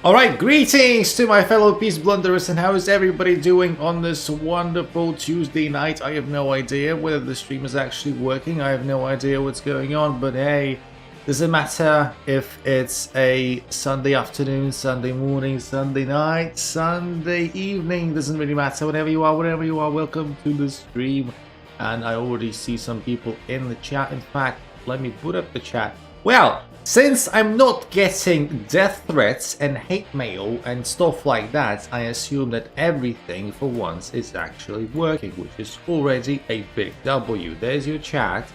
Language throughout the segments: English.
Alright, greetings to my fellow peace blunderers, and how is everybody doing on this wonderful Tuesday night? I have no idea whether the stream is actually working. I have no idea what's going on, but hey, doesn't matter if it's a Sunday afternoon, Sunday morning, Sunday night, Sunday evening, doesn't really matter. Wherever you are, welcome to the stream. And I already see some people in the chat. In fact, let me put up the chat. Well, since I'm not getting death threats and hate mail and stuff like that, I assume that everything for once is actually working, which is already a big W. There's your chat.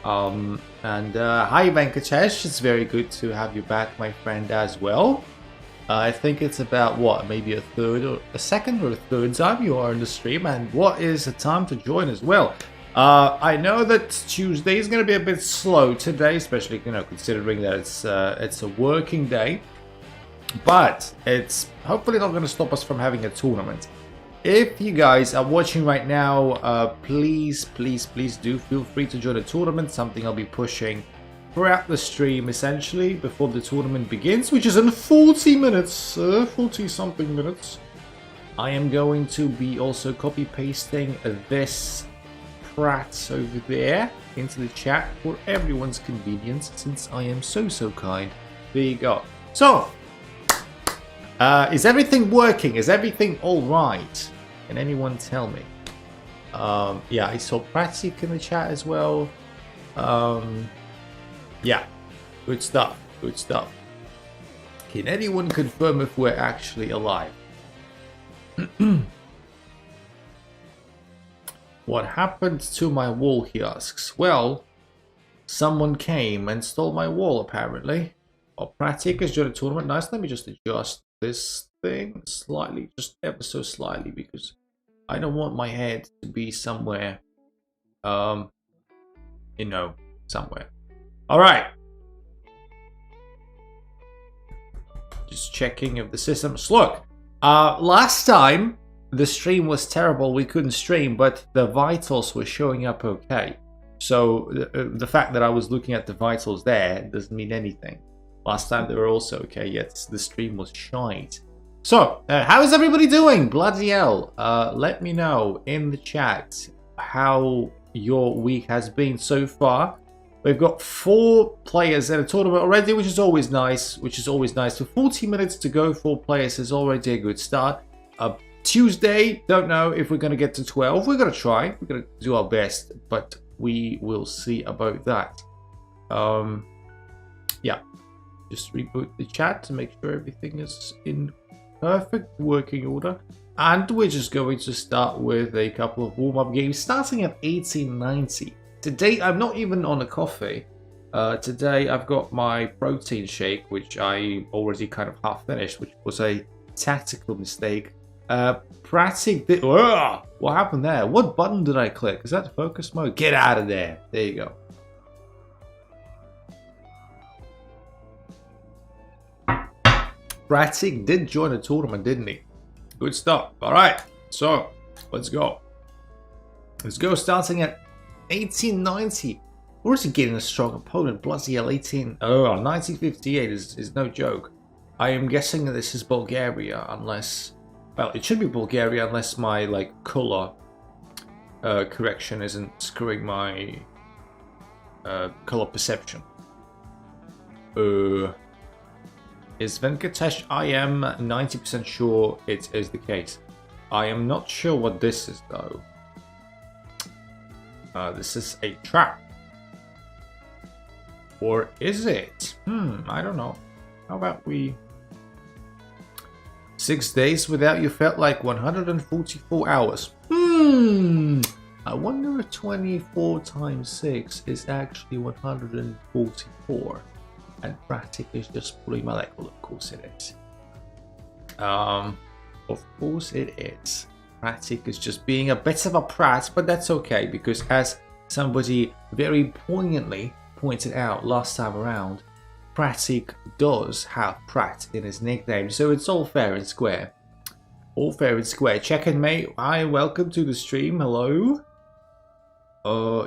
Hi Venkatesh, it's very good to have you back, my friend, as well. I think it's about, what, maybe a second or a third time you are in the stream, and what is the time to join as well? I know that Tuesday is going to be a bit slow today, especially, considering that it's a working day. But it's hopefully not going to stop us from having a tournament. If you guys are watching right now, please do feel free to join the tournament. Something I'll be pushing throughout the stream, essentially, before the tournament begins, which is in 40 minutes, 40-something minutes. I am going to be also copy-pasting this Pratt over there into the chat for everyone's convenience, since I am so kind. There you go. So, is everything working? Is everything all right? Can anyone tell me? Yeah, I saw Pratik in the chat as well. Yeah, good stuff. Good stuff. Can anyone confirm if we're actually alive? What happened to my wall, he asks. Well, someone came and stole my wall, apparently. Oh, Pratik has joined a tournament. Nice. Let me just adjust this thing slightly, just ever so slightly, because I don't want my head to be somewhere, somewhere. All right. Just checking if the system's... Look, last time the stream was terrible, we couldn't stream, but the vitals were showing up okay. So the fact that I was looking at the vitals there doesn't mean anything. Last time they were also okay, yet the stream was shite. So, how is everybody doing? Bloody hell. Let me know in the chat how your week has been so far. We've got 4 players in a tournament already, which is always nice. For 40 minutes to go, 4 players is already a good start. Tuesday, don't know if we're going to get to 12. We're going to try. We're going to do our best, but we will see about that. Yeah. Just reboot the chat to make sure everything is in perfect working order. And we're just going to start with a couple of warm-up games, starting at 1890. Today, I'm not even on a coffee. Today, I've got my protein shake, which I already kind of half finished, which was a tactical mistake. Pratik did... What happened there? What button did I click? Is that focus mode? Get out of there. There you go. Pratik did join a tournament, didn't he? Good stuff. Alright, so let's go. Let's go, starting at 1890. We're also getting a strong opponent. Bloody hell, 1958 is no joke. I am guessing that this is Bulgaria, unless... Well, it should be Bulgaria unless my, color correction isn't screwing my color perception. Is Venkatesh? I am 90% sure it is the case. I am not sure what this is, though. This is a trap. Or is it? I don't know. How about we... 6 days without you felt like 144 hours. I wonder if 24 times 6 is actually 144. And Pratik is just pulling my leg. Well, of course it is. Of course it is. Pratik is just being a bit of a prat, but that's okay, because as somebody very poignantly pointed out last time around, Pratik does have Pratt in his nickname, so it's all fair and square. All fair and square. Check in, mate. Hi, welcome to the stream. Hello.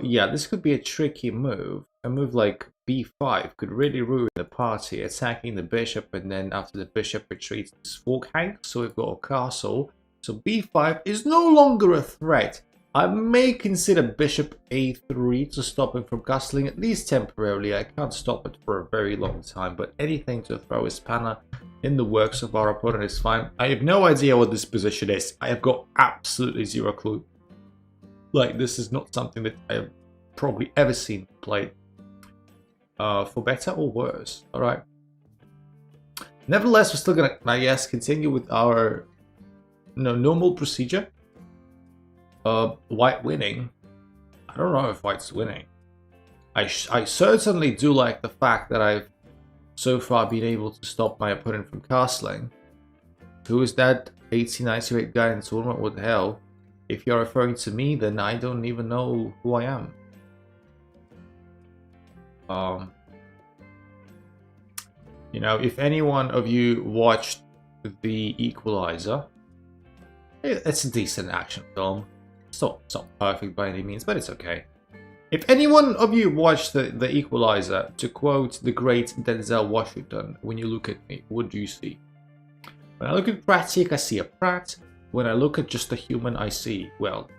Yeah, this could be a tricky move. A move like b5 could really ruin the party, attacking the bishop, and then after the bishop retreats, this fork hangs, so we've got a castle. So b5 is no longer a threat. I may consider bishop a3 to stop him from castling, at least temporarily. I can't stop it for a very long time, but anything to throw a spanner in the works of our opponent is fine. I have no idea what this position is. I have got absolutely zero clue. Like, this is not something that I have probably ever seen played. For better or worse. Alright. Nevertheless, we're still gonna, I guess, continue with our normal procedure. White winning. I don't know if white's winning. I certainly do like the fact that I've so far been able to stop my opponent from castling. Who is that 1898 guy in the tournament? What the hell? If you're referring to me, then I don't even know who I am. You know, if any one of you watched The Equalizer, it's a decent action film. It's not perfect by any means, but it's okay. If any one of you watched the Equalizer, to quote the great Denzel Washington, when you look at me, what do you see? When I look at Pratik, I see a Prat. When I look at just a human, I see, well,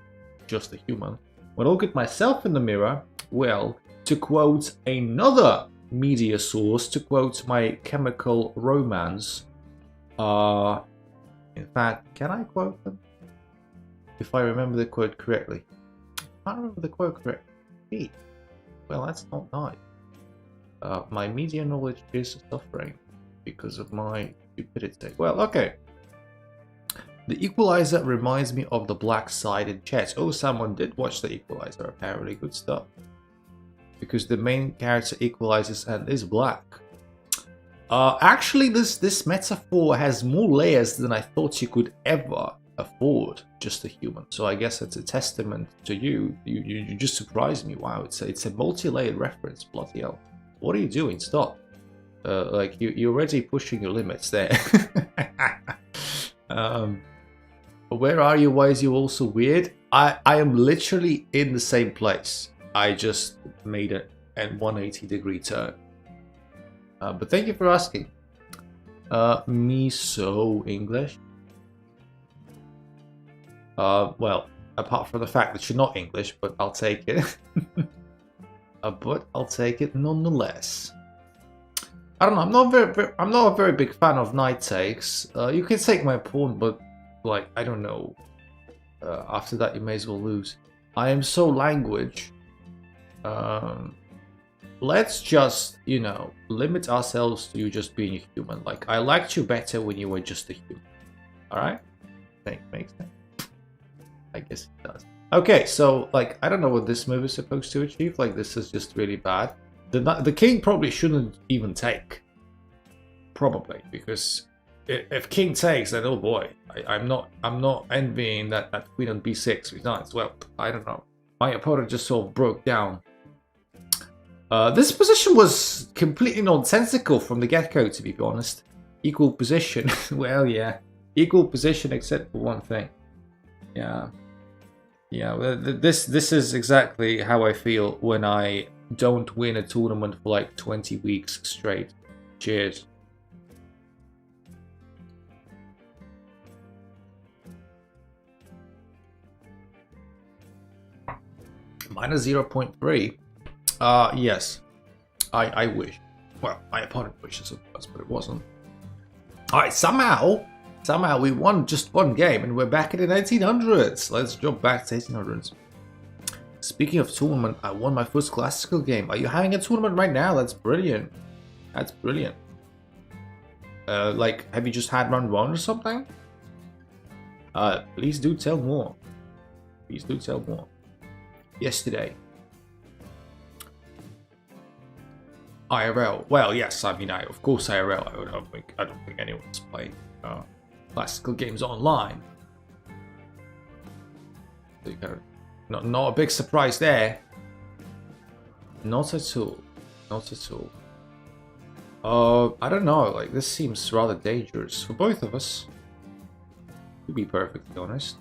just a human. When I look at myself in the mirror, well, to quote another media source, to quote my Chemical Romance, in fact, can I quote them? If I remember the quote correctly. I remember the quote correctly. Well, that's not nice. My media knowledge is suffering because of my stupidity. Well, okay. The Equalizer reminds me of the black side in chess. Oh, someone did watch The Equalizer, apparently. Good stuff. Because the main character equalizes and is black. Actually, this metaphor has more layers than I thought you could ever afford, just a human. So I guess it's a testament to you. You just surprised me. Wow, it's a multi-layered reference. Bloody hell. What are you doing? Stop. Like, you're already pushing your limits there. Where are you? Why is you all so weird? I am literally in the same place. I just made a 180-degree turn. But thank you for asking. Me so English? Well, apart from the fact that you're not English, but I'll take it. But I'll take it nonetheless. I don't know. I'm not a very big fan of knight takes. You can take my pawn, but like, I don't know. After that, you may as well lose. I am so language. Let's just, you know, limit ourselves to you just being a human. Like, I liked you better when you were just a human. Alright? Think makes sense. I guess it does. Okay, so, like, I don't know what this move is supposed to achieve. Like, this is just really bad. The king probably shouldn't even take. Probably, because if king takes, then oh boy, I'm not envying that queen on b6 with knights. Well, I don't know. My opponent just sort of broke down. This position was completely nonsensical from the get-go, to be honest. Equal position. Well, yeah. Equal position except for one thing. Yeah. Yeah, well, this is exactly how I feel when I don't win a tournament for like 20 weeks straight. Cheers. Minus 0.3. Yes. I wish. Well, my opponent wishes it was, but it wasn't. Alright, somehow we won just one game and we're back in the 1900s. Let's jump back to 1800s. Speaking of tournament, I won my first classical game. Are you having a tournament right now? That's brilliant. That's brilliant. Like, have you just had round 1 or something? Please do tell more. Please do tell more. Yesterday. IRL. Well, yes. I mean, of course IRL. I don't think anyone's playing classical games online. So you kind of, not a big surprise there. Not at all. Not at all. I don't know. Like, this seems rather dangerous for both of us. To be perfectly honest.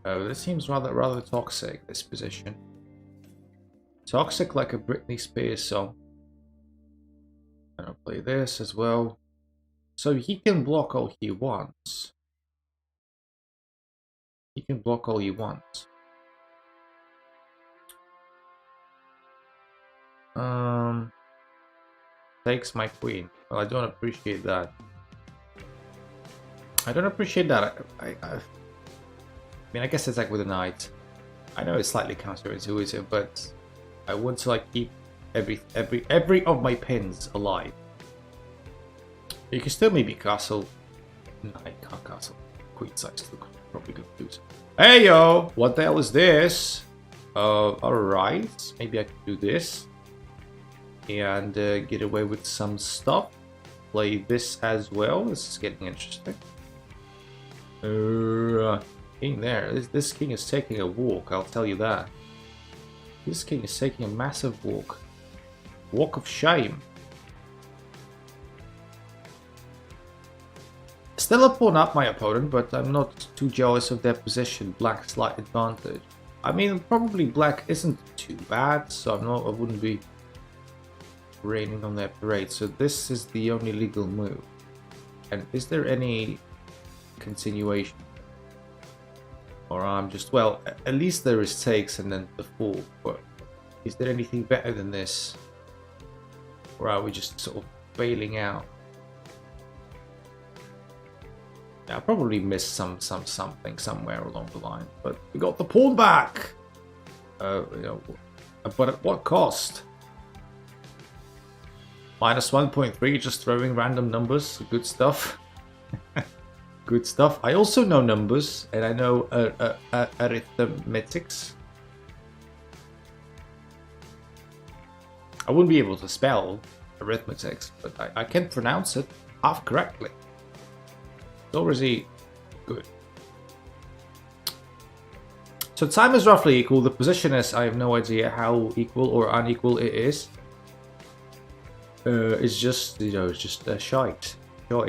Oh, this seems rather toxic, this position. Toxic like a Britney Spears song. I'm gonna play this as well. So he can block all he wants. He can block all he wants. Takes my queen. Well, I don't appreciate that. I don't appreciate that. I mean, I guess it's like with a knight. I know it's slightly counterintuitive, but I want to like keep every of my pins alive. You can still maybe castle. No, I can't castle. Queen side still probably good use. Hey yo, what the hell is this? Alright, maybe I can do this and get away with some stuff. Play this as well. This is getting interesting. King there. This king is taking a walk, I'll tell you that. This king is taking a massive walk. Walk of shame. Still a pawn up my opponent, but I'm not too jealous of their position. Black slight advantage. I mean, probably black isn't too bad, so I wouldn't be raining on their parade. So this is the only legal move. And is there any continuation? Or I'm just, well, at least there is takes and then the fall. But is there anything better than this? Or are we just sort of bailing out? I probably missed something somewhere along the line, but we got the pawn back. You know, but at what cost? Minus 1.3, just throwing random numbers. Good stuff. Good stuff. I also know numbers, and I know arithmetics. I wouldn't be able to spell arithmetics, but I can pronounce it half correctly. Or is he good? So time is roughly equal. The position is, I have no idea how equal or unequal it is. It's just, you know, it's just a shite.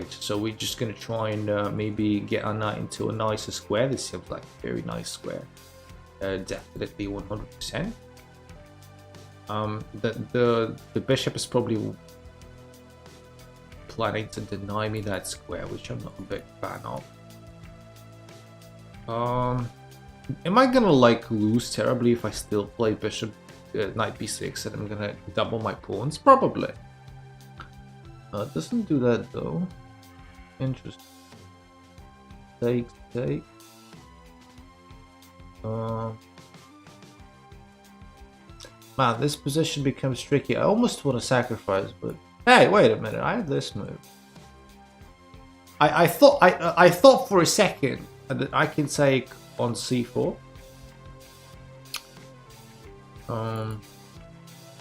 So we're just gonna try and maybe get our knight into a nicer square. This seems like a very nice square. Definitely 100%. The bishop is probably planning to deny me that square, which I'm not a big fan of. Am I gonna like lose terribly if I still play bishop knight b6 and I'm gonna double my pawns? Probably. It doesn't do that though. Interesting. Take. Man, this position becomes tricky. I almost want to sacrifice, but hey, wait a minute! I have this move. I thought for a second that I can take on c4.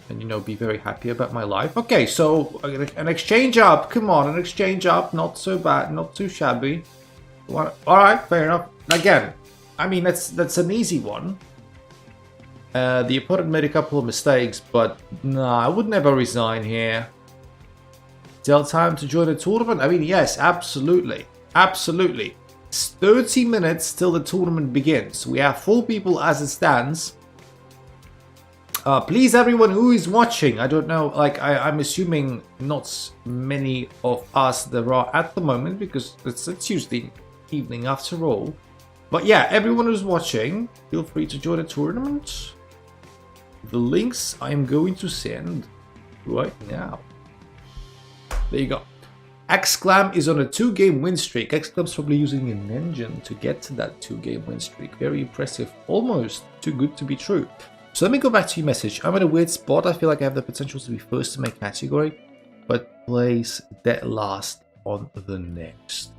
And you know, be very happy about my life. Okay, so an exchange up. Come on, an exchange up. Not so bad, not too shabby. All right, fair enough. Again, I mean that's an easy one. The opponent made a couple of mistakes, but nah, I would never resign here. Still time to join the tournament? I mean, yes, absolutely. Absolutely. It's 30 minutes till the tournament begins. We have 4 people as it stands. Please, everyone who is watching, I don't know, like, I'm assuming not many of us there are at the moment, because it's a Tuesday evening after all. But yeah, everyone who's watching, feel free to join the tournament. The links I am going to send right now. There you go. Exclam is on a 2-game win streak. Exclam's probably using an engine to get to that 2-game win streak. Very impressive. Almost too good to be true. So let me go back to your message. I'm in a weird spot. I feel like I have the potential to be first in my category, but place dead last on the next.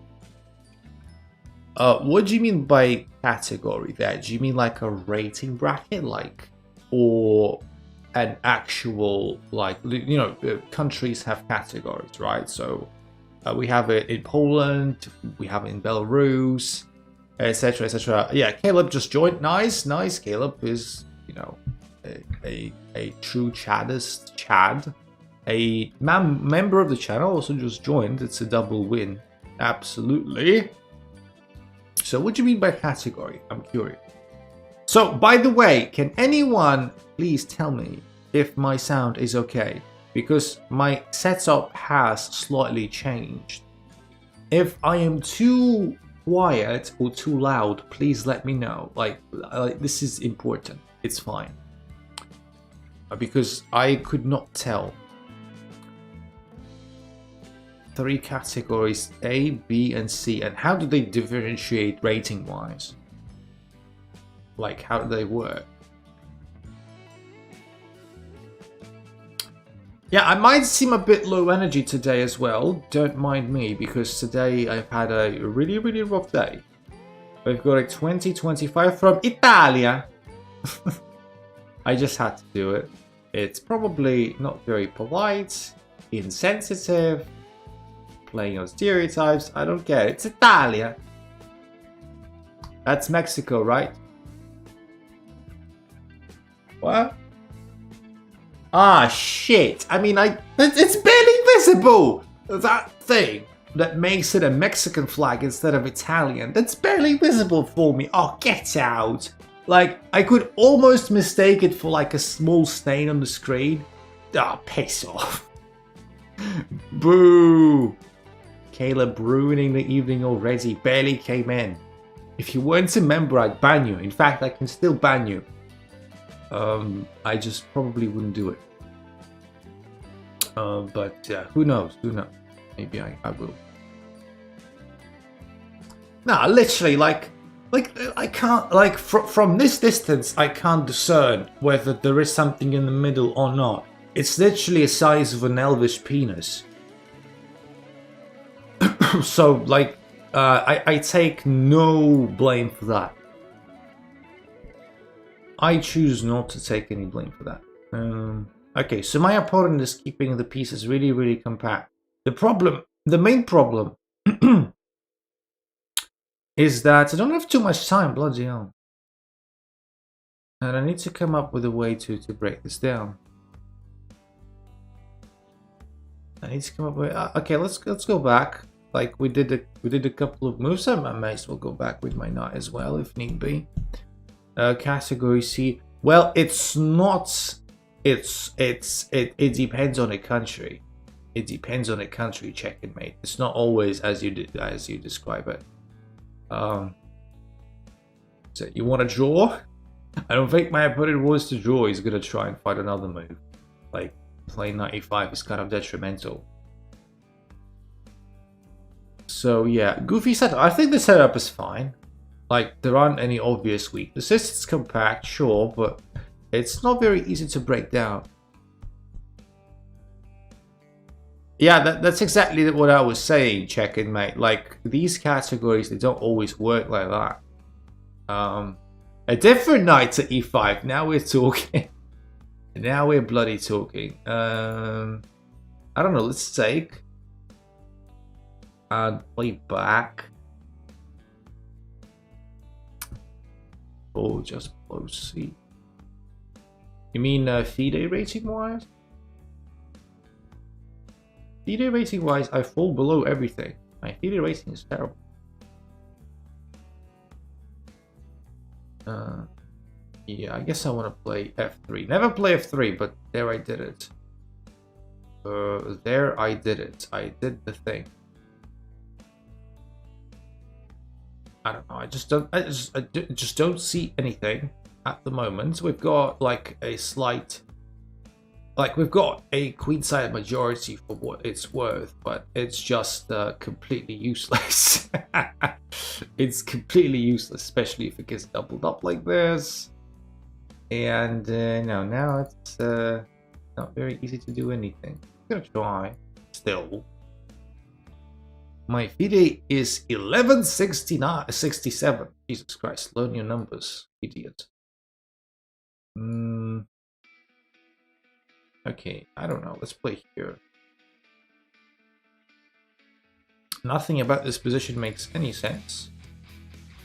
What do you mean by category there? Do you mean like a rating bracket, like, or an actual, like, you know, countries have categories, right? So we have it in Poland, we have it in Belarus, etc., etc. Yeah, Caleb just joined. Nice. Caleb is, you know, a true Chadist, Chad. A member of the channel also just joined. It's a double win. Absolutely. So what do you mean by category? I'm curious. So, by the way, can anyone please tell me if my sound is okay? Because my setup has slightly changed. If I am too quiet or too loud, please let me know. Like this is important. It's fine. Because I could not tell. 3 categories, A, B, and C. And how do they differentiate rating-wise? Like, how do they work? Yeah, I might seem a bit low energy today as well. Don't mind me, because today I've had a really, really rough day. We've got a 2025 from Italia. I just had to do it. It's probably not very polite, insensitive, playing on stereotypes. I don't care. It's Italia. That's Mexico, right? What? Ah, shit. I mean, it's barely visible. That thing that makes it a Mexican flag instead of Italian. That's barely visible for me. Oh, get out. Like, I could almost mistake it for like a small stain on the screen. Ah, piss off. Boo. Caleb ruining the evening already. Barely came in. If you weren't a member, I'd ban you. In fact, I can still ban you. I just probably wouldn't do it. But who knows? Who knows? Maybe I will. Nah, literally, like I can't, like, from this distance, I can't discern whether there is something in the middle or not. It's literally the size of an elvish penis. So, like, I take no blame for that. I choose not to take any blame for that. Okay, so my opponent is keeping the pieces really, really compact. The main problem, is that I don't have too much time, bloody hell. And I need to come up with a way to break this down. I need to come up with... okay, let's go back. Like, we did a couple of moves. I might as well go back with my knight as well, if need be. Category C. Well, it's not. It depends on a country. It depends on a country, check and mate. It's not always as you describe it. So you want to draw? I don't think my opponent wants to draw. He's gonna try and fight another move. Like, playing 95 is kind of detrimental. So yeah, goofy setup. I think the setup is fine. Like, there aren't any obvious weaknesses. It's compact, sure, but it's not very easy to break down. Yeah, that's exactly what I was saying, check-in, mate. Like, these categories, they don't always work like that. A different knight to e5. Now we're talking. Now we're bloody talking. I don't know, let's take... and play back. Oh, just below C. You mean FIDE rating wise? FIDE rating wise, I fall below everything. My FIDE rating is terrible. Yeah, I guess I want to play F3. Never play F3, but there I did it. There I did it. I did the thing. I don't know. I just don't see anything at the moment. We've got like a slight, like we've got a queenside majority for what it's worth, but it's just completely useless. It's completely useless, especially if it gets doubled up like this. And no, now it's not very easy to do anything. I'm gonna try still. My FIDE is 1167. Jesus Christ, learn your numbers, idiot. Okay, I don't know. Let's play here. Nothing about this position makes any sense.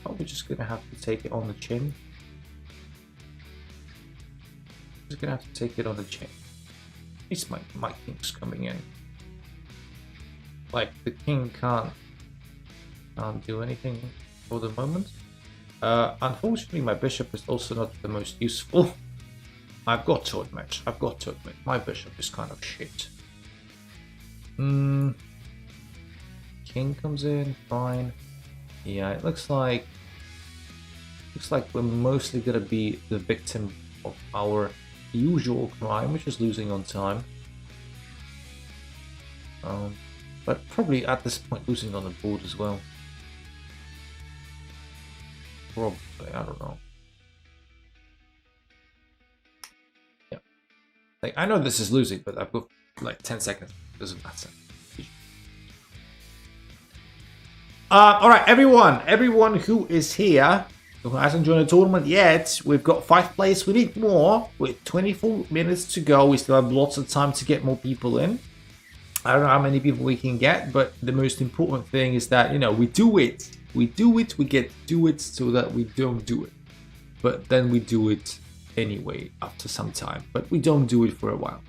Probably just gonna have to take it on the chin. Just gonna have to take it on the chin. At least my king's coming in. Like, the king can't do anything for the moment. Unfortunately, my bishop is also not the most useful. I've got to admit, my bishop is kind of shit. King comes in, fine. Yeah, it looks like we're mostly gonna be the victim of our usual crime, which is losing on time. But probably at this point losing on the board as well. Probably, I don't know. Yeah. Like, I know this is losing, but I've got like 10 seconds. Doesn't matter. Alright, everyone who is here, who hasn't joined the tournament yet, we've got 5 players, we need more. With 24 minutes to go, we still have lots of time to get more people in. I don't know how many people we can get, but the most important thing is that, you know, we do it. We do it, we get to do it so that we don't do it. But then we do it anyway after some time, but we don't do it for a while.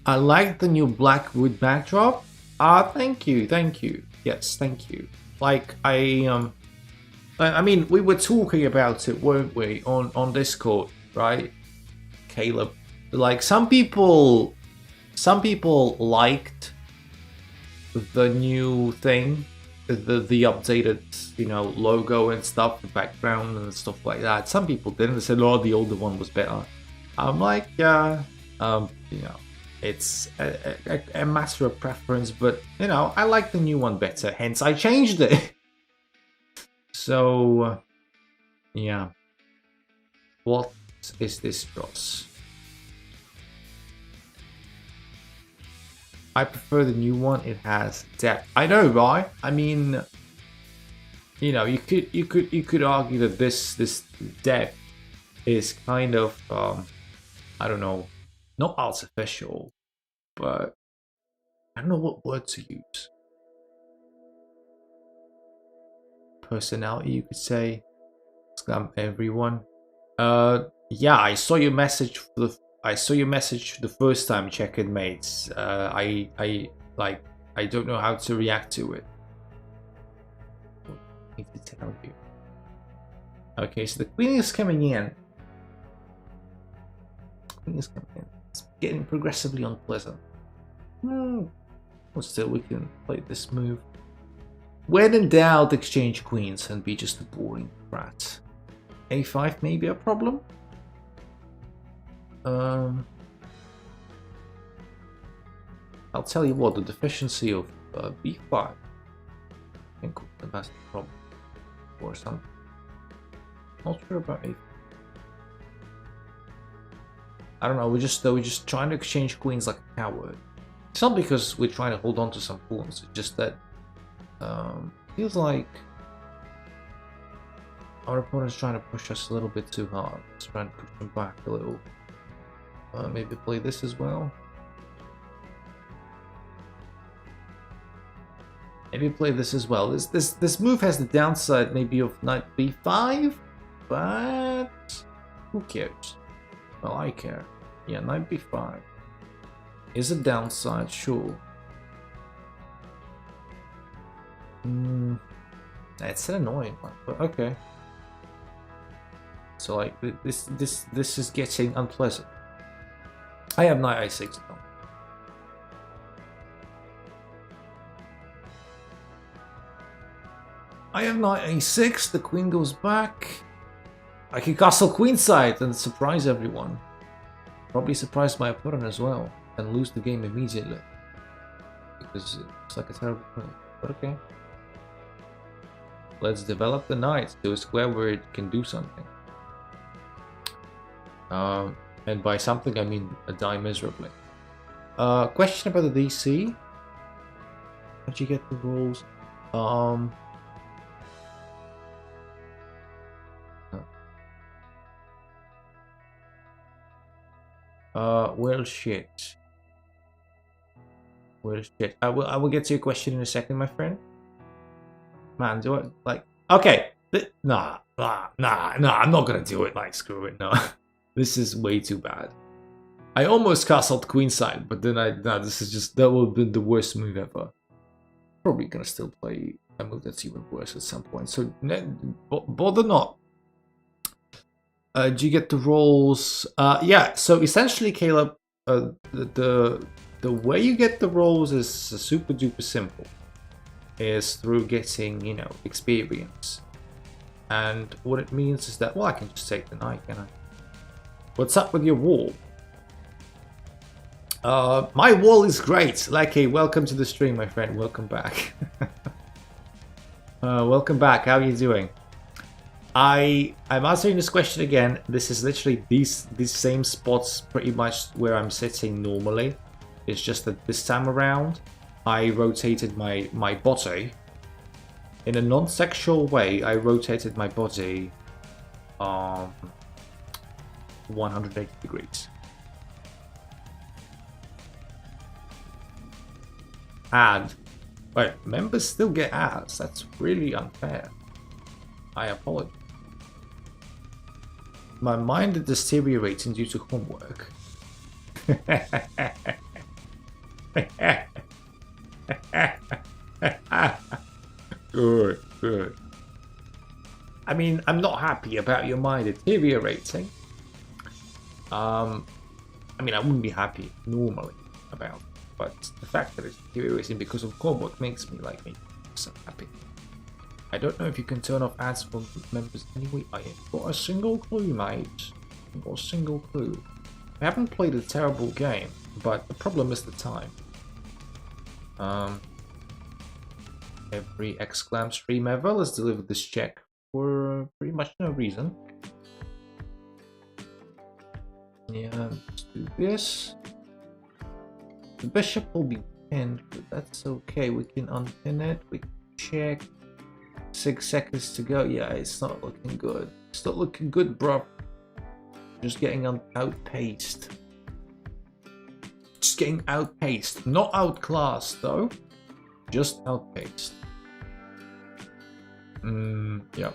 I like the new black wood backdrop. Thank you. Yes, thank you. Like, I mean, we were talking about it, weren't we, on Discord, right, Caleb? Like, some people liked the new thing, the updated, you know, logo and stuff, the background and stuff like that. Some people didn't. They said, oh, the older one was better. I'm like, yeah, you know, it's a matter of preference, but, you know, I like the new one better, hence I changed it. So, yeah. What is this cross? I prefer the new one. It has depth. I know, right? I mean, you know, you could argue that this depth is kind of I don't know, not artificial, but I don't know what word to use. Personality, you could say. Scam everyone. Yeah, I saw your message for the first time, check-in mates. I don't know how to react to it. I need to tell you. Okay, so the queen is coming in. It's getting progressively unpleasant. But still, we can play this move. When in doubt, exchange queens and be just a boring brat. A5 may be a problem. I'll tell you what, the deficiency of B5, I think that's the problem, or something. Not sure about A5. I don't know. We're just trying to exchange queens like a coward. It's not because we're trying to hold on to some pawns. It's just that feels like our opponent's trying to push us a little bit too hard. It's trying to push them back a little. Maybe play this as well. Maybe play this as well. This move has the downside maybe of knight b5, but who cares? Well, I care. Yeah, knight b5 is a downside, sure. It's an annoying one, but okay. So like this is getting unpleasant. I have knight a6 now. I have knight a6, the queen goes back. I can castle queenside and surprise everyone. Probably surprise my opponent as well and lose the game immediately. Because it looks like a terrible play. But okay. Let's develop the knight to a square where it can do something. And by something I mean die miserably. Question about the DC. How'd you get the rules? Well shit. Well shit. I will get to your question in a second, my friend. Man, do I like okay. Nah, I'm not gonna do it, like screw it, no. This is way too bad. I almost castled queenside, but then that would have been the worst move ever. Probably gonna still play I move that's even worse at some point. So bother not. Do you get the rolls? Yeah. So essentially, Caleb, the way you get the rolls is super duper simple. Is through getting, you know, experience. And what it means is that, well, I can just take the knight, can I? What's up with your wall? My wall is great. Like, hey, welcome to the stream, my friend. Welcome back. Welcome back. How are you doing? I'm answering this question again. This is literally these same spots pretty much where I'm sitting normally. It's just that this time around, I rotated my body. In a non-sexual way, I rotated my body 180 degrees. And, wait, members still get ads. That's really unfair. I apologize. My mind is deteriorating due to homework. Good, good. I mean, I'm not happy about your mind deteriorating. I mean, I wouldn't be happy normally about it, but the fact that it's deteriorating because of homework makes me like me so happy. I don't know if you can turn off ads for members anyway. I ain't got a single clue, mate. I ain't got a single clue. I haven't played a terrible game, but the problem is the time. Every exclam stream ever. Let's deliver this check for pretty much no reason. Yeah, let's do this. The bishop will be pinned, but that's okay. We can unpin it. We can check. 6 seconds to go. Yeah, it's not looking good. It's not looking good, bro. Just getting outpaced. Just getting outpaced. Not outclassed, though. Just outpaced. Yeah.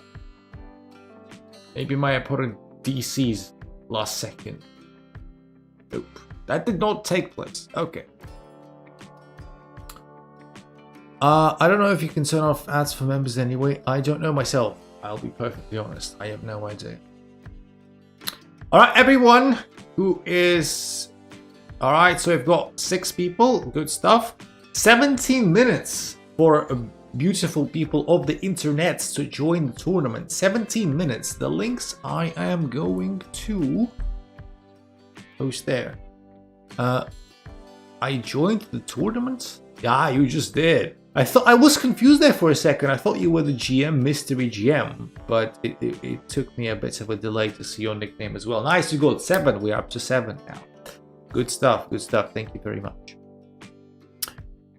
Maybe my opponent DC's last second. Nope. That did not take place. Okay. I don't know if you can turn off ads for members anyway. I don't know myself. I'll be perfectly honest. I have no idea. Alright, everyone who is... Alright, so we've got 6 people. Good stuff. 17 minutes for beautiful people of the internet to join the tournament. 17 minutes. The links I am going to post there. I joined the tournament? Yeah, you just did. I was confused there for a second. I thought you were the GM, Mystery GM, but it took me a bit of a delay to see your nickname as well. Nice, you got 7. We're up to 7 now. Good stuff. Good stuff. Thank you very much.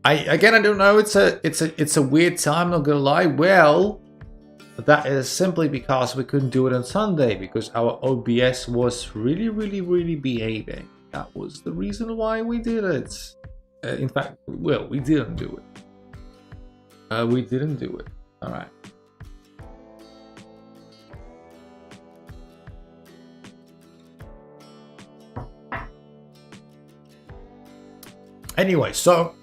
I don't know. It's a weird time. Not gonna lie. Well, that is simply because we couldn't do it on Sunday because our OBS was really behaving. That was the reason why we did it. In fact, well, we didn't do it. We didn't do it. All right. Anyway, so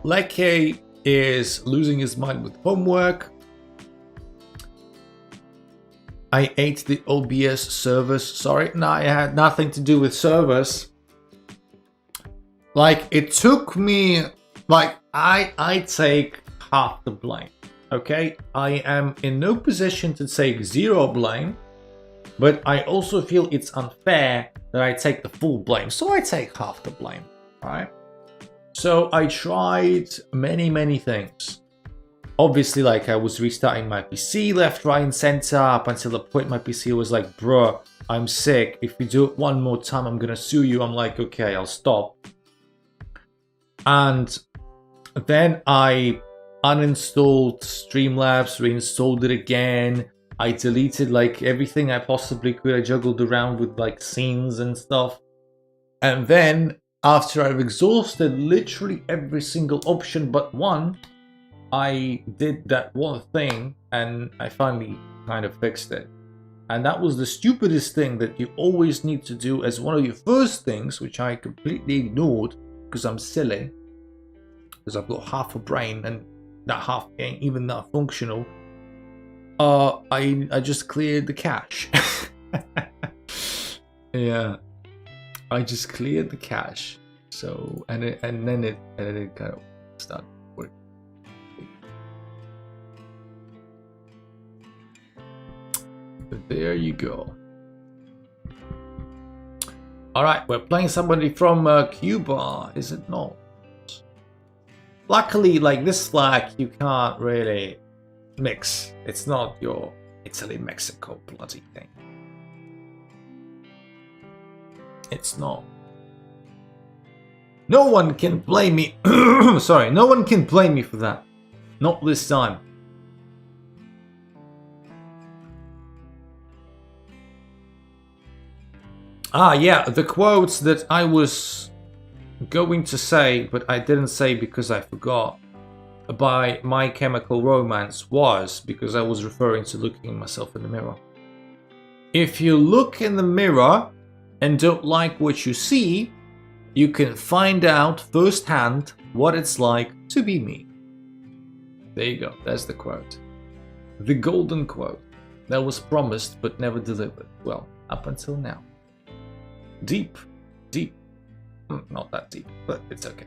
Leke is losing his mind with homework. I ate the OBS service. Sorry, no, it had nothing to do with service. Like, it took me, like, I take half the blame, okay? I am in no position to take 0 blame, but I also feel it's unfair that I take the full blame, so I take half the blame, alright? So I tried many things. Obviously, like, I was restarting my PC left, right, and center up until the point my PC was like, bruh, I'm sick. If you do it one more time, I'm gonna sue you. I'm like, okay, I'll stop. And then I uninstalled Streamlabs, reinstalled it again. I deleted like everything I possibly could. I juggled around with like scenes and stuff. And then after I've exhausted literally every single option but one, I did that one thing and I finally kind of fixed it. And that was the stupidest thing that you always need to do as one of your first things, which I completely ignored because I'm silly. Because I've got half a brain and that half ain't even that functional. I just cleared the cache. Yeah, I just cleared the cache. So and then it kind of started working. But there you go. All right, we're playing somebody from Cuba, is it not? Luckily, like this flag, you can't really mix. It's not your Italy-Mexico bloody thing. It's not. No one can blame me. Sorry, no one can blame me for that. Not this time. Ah, yeah, the quotes that I was going to say, but I didn't say because I forgot, by My Chemical Romance was because I was referring to looking at myself in the mirror. If you look in the mirror and don't like what you see, you can find out firsthand what it's like to be me. There you go, there's the quote. The golden quote that was promised but never delivered. Well, up until now. Deep, deep. Not that deep, but it's okay.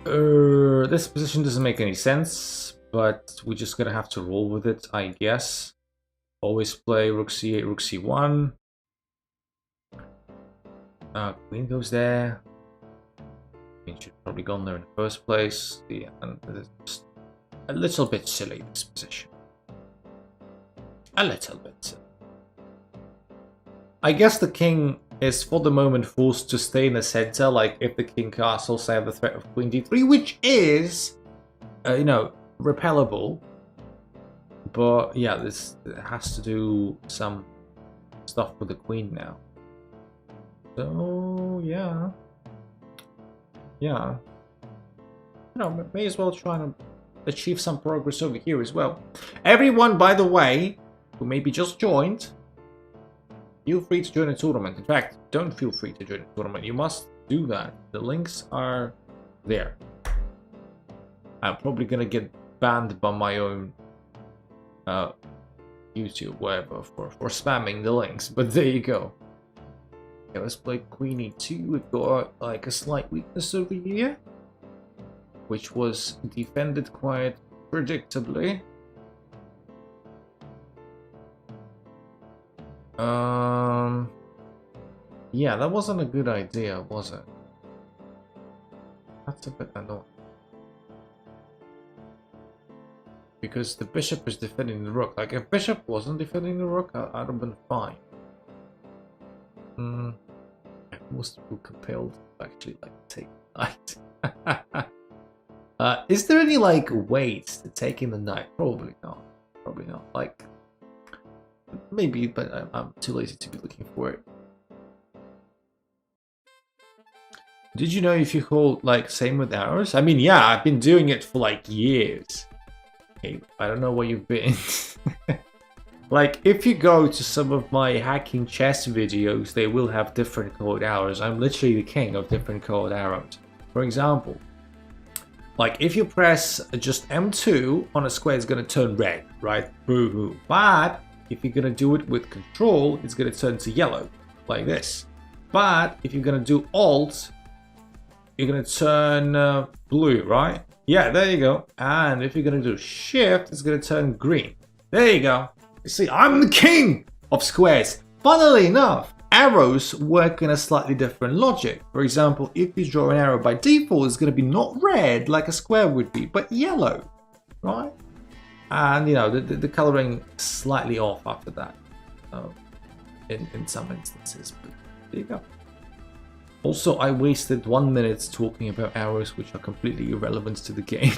This position doesn't make any sense, but we're just gonna have to roll with it, I guess. Always play rook c8, rook c1. Queen goes there. Queen should have probably gone there in the first place. Yeah, and it's just a little bit silly, this position. A little bit silly. I guess the king is for the moment forced to stay in the center, like if the king castles have the threat of queen d3, which is, you know, repellable. But yeah, this has to do some stuff with the queen now. So yeah, you know, may as well try to achieve some progress over here as well. Everyone, by the way, who maybe just joined, feel free to join a tournament. In fact, don't feel free to join a tournament. You must do that. The links are there. I'm probably gonna get banned by my own YouTube, whatever, for spamming the links. But there you go. Okay, let's play Queen e2. We've got like a slight weakness over here, which was defended quite predictably. Yeah, that wasn't a good idea, was it? That's a bit annoying. Because the bishop is defending the rook. Like, if bishop wasn't defending the rook, I'd have been fine. I was compelled to actually, like, take the knight. Is there any, like, weight to taking the knight? Probably not. Probably not. Like, maybe, but I'm too lazy to be looking for it. Did you know if you hold, like, same with arrows? I mean, yeah, I've been doing it for, like, years. Okay, I don't know where you've been. Like, if you go to some of my hacking chess videos, they will have different colored arrows. I'm literally the king of different colored arrows. For example, like, if you press just M2 on a square, it's going to turn red, right? Boo-hoo. But if you're going to do it with control, it's going to turn to yellow, like this. But if you're going to do Alt, you're going to turn blue, right? Yeah, there you go. And if you're going to do Shift, it's going to turn green. There you go. You see, I'm the king of squares. Funnily enough, arrows work in a slightly different logic. For example, if you draw an arrow by default, it's going to be not red like a square would be, but yellow, right? And, you know, the coloring slightly off after that in some instances. But there you go. Also, I wasted 1 minute talking about arrows, which are completely irrelevant to the game.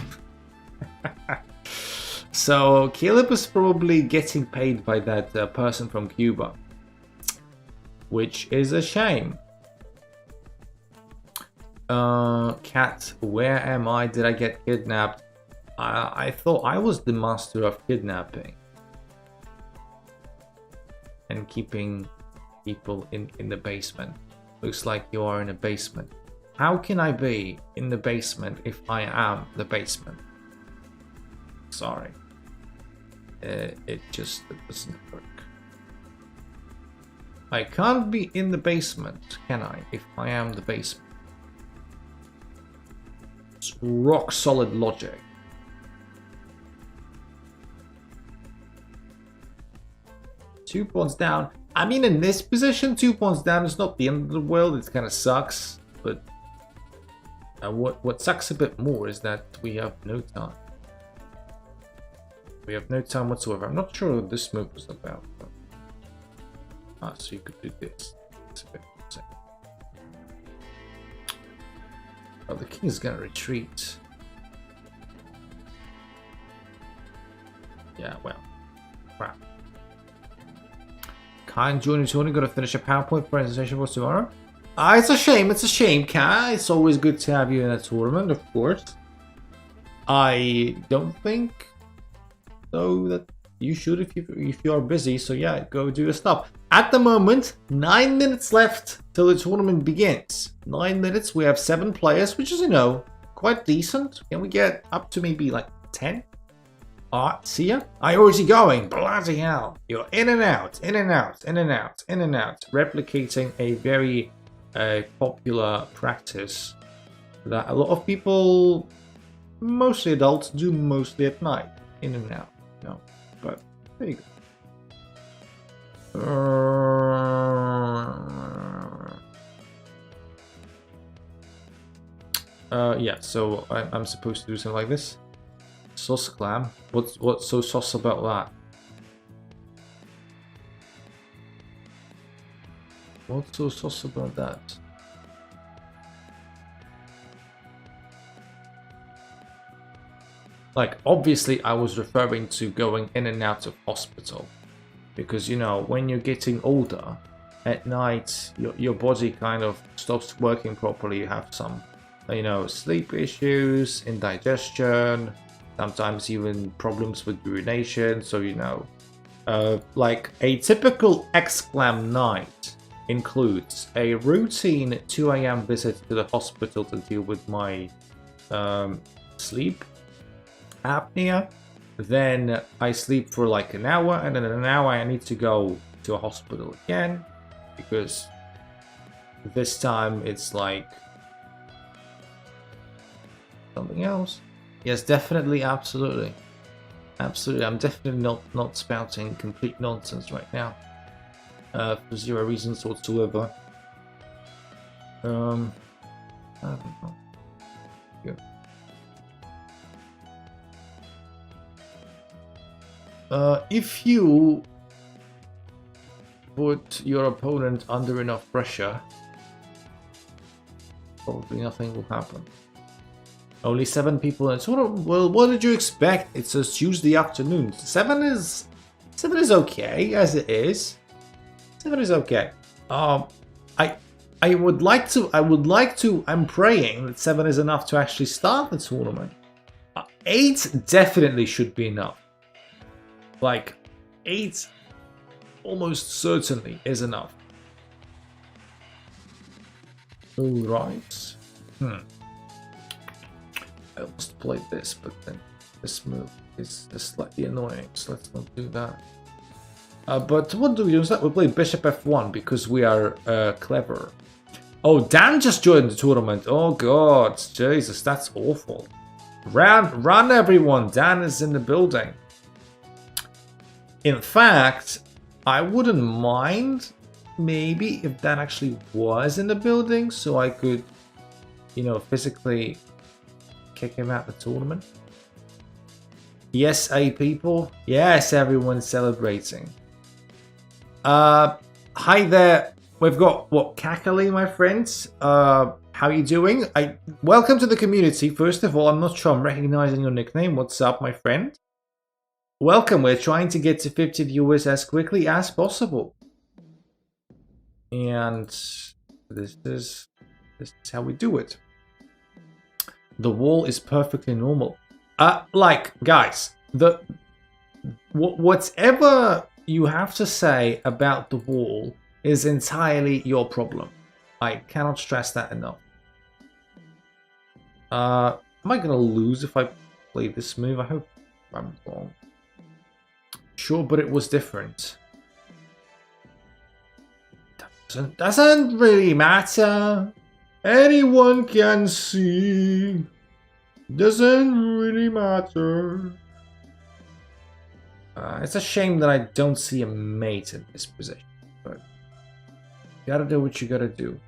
So, Caleb is probably getting paid by that person from Cuba, which is a shame. Cat, where am I? Did I get kidnapped? I thought I was the master of kidnapping and keeping people in the basement. Looks like you are in a basement. How can I be in the basement if I am the basement? Sorry. It just doesn't work. I can't be in the basement, can I, if I am the basement? It's rock solid logic. Two points down. I mean, in this position, 2 points down is not the end of the world. It kind of sucks, but what sucks a bit more is that we have no time. We have no time whatsoever. I'm not sure what this move was about. But... Ah, so you could do this. It's a bit insane. Oh, the king is gonna retreat. Yeah, well, crap. Kind Journey Tourney gonna finish a PowerPoint presentation for tomorrow. It's a shame, Kai. It's always good to have you in a tournament, of course. I don't think though that you should if you are busy, so yeah, go do your stuff. At the moment, 9 minutes left till the tournament begins. 9 minutes, we have 7 players, which is, you know, quite decent. Can we get up to maybe like 10? See ya? Are you already going? Bloody hell. You're in and out, in and out, in and out, in and out. Replicating a very popular practice that a lot of people, mostly adults, do mostly at night. In and out. No, but there you go. Yeah, so I'm supposed to do something like this. Sauce clam. What's so sauce about that? What's so sauce about that? Like, obviously I was referring to going in and out of hospital. Because, you know, when you're getting older, at night, your body kind of stops working properly. You have some, you know, sleep issues, indigestion, sometimes even problems with urination. So, you know, like a typical exclam night includes a routine 2 AM visit to the hospital to deal with my sleep apnea. Then I sleep for like an hour, and in an hour I need to go to a hospital again, because this time it's like something else. Yes, definitely, absolutely. Absolutely, I'm definitely not spouting complete nonsense right now. For zero reasons whatsoever. I don't know. Good. If you put your opponent under enough pressure, probably nothing will happen. Only 7 people in sort of, well, what did you expect? It's a Tuesday afternoon. 7 is okay as it is. 7 is okay. I would like to, I'm praying that 7 is enough to actually start the tournament. 8 definitely should be enough. Like, 8 almost certainly is enough. Alright. I almost played this, but then this move is slightly annoying, so let's not do that. But what do we do instead? We play Bishop F1 because we are clever. Oh, Dan just joined the tournament. Oh god, Jesus, that's awful. Run everyone, Dan is in the building. In fact, I wouldn't mind maybe if Dan actually was in the building, so I could, you know, physically kick him out of the tournament. Yes, people. Yes, everyone's celebrating. Hi there. We've got what, Kakali, my friends. How are you doing? Welcome to the community. First of all, I'm not sure I'm recognizing your nickname. What's up, my friend? Welcome. We're trying to get to 50 viewers as quickly as possible. And this is how we do it. The wall is perfectly normal. Like, guys, whatever you have to say about the wall is entirely your problem. I cannot stress that enough. Am I gonna lose if I play this move? I hope I'm wrong. Sure, but it was different. Doesn't really matter. Anyone can see. Doesn't really matter. It's a shame that I don't see a mate in this position, but you gotta do what you gotta do.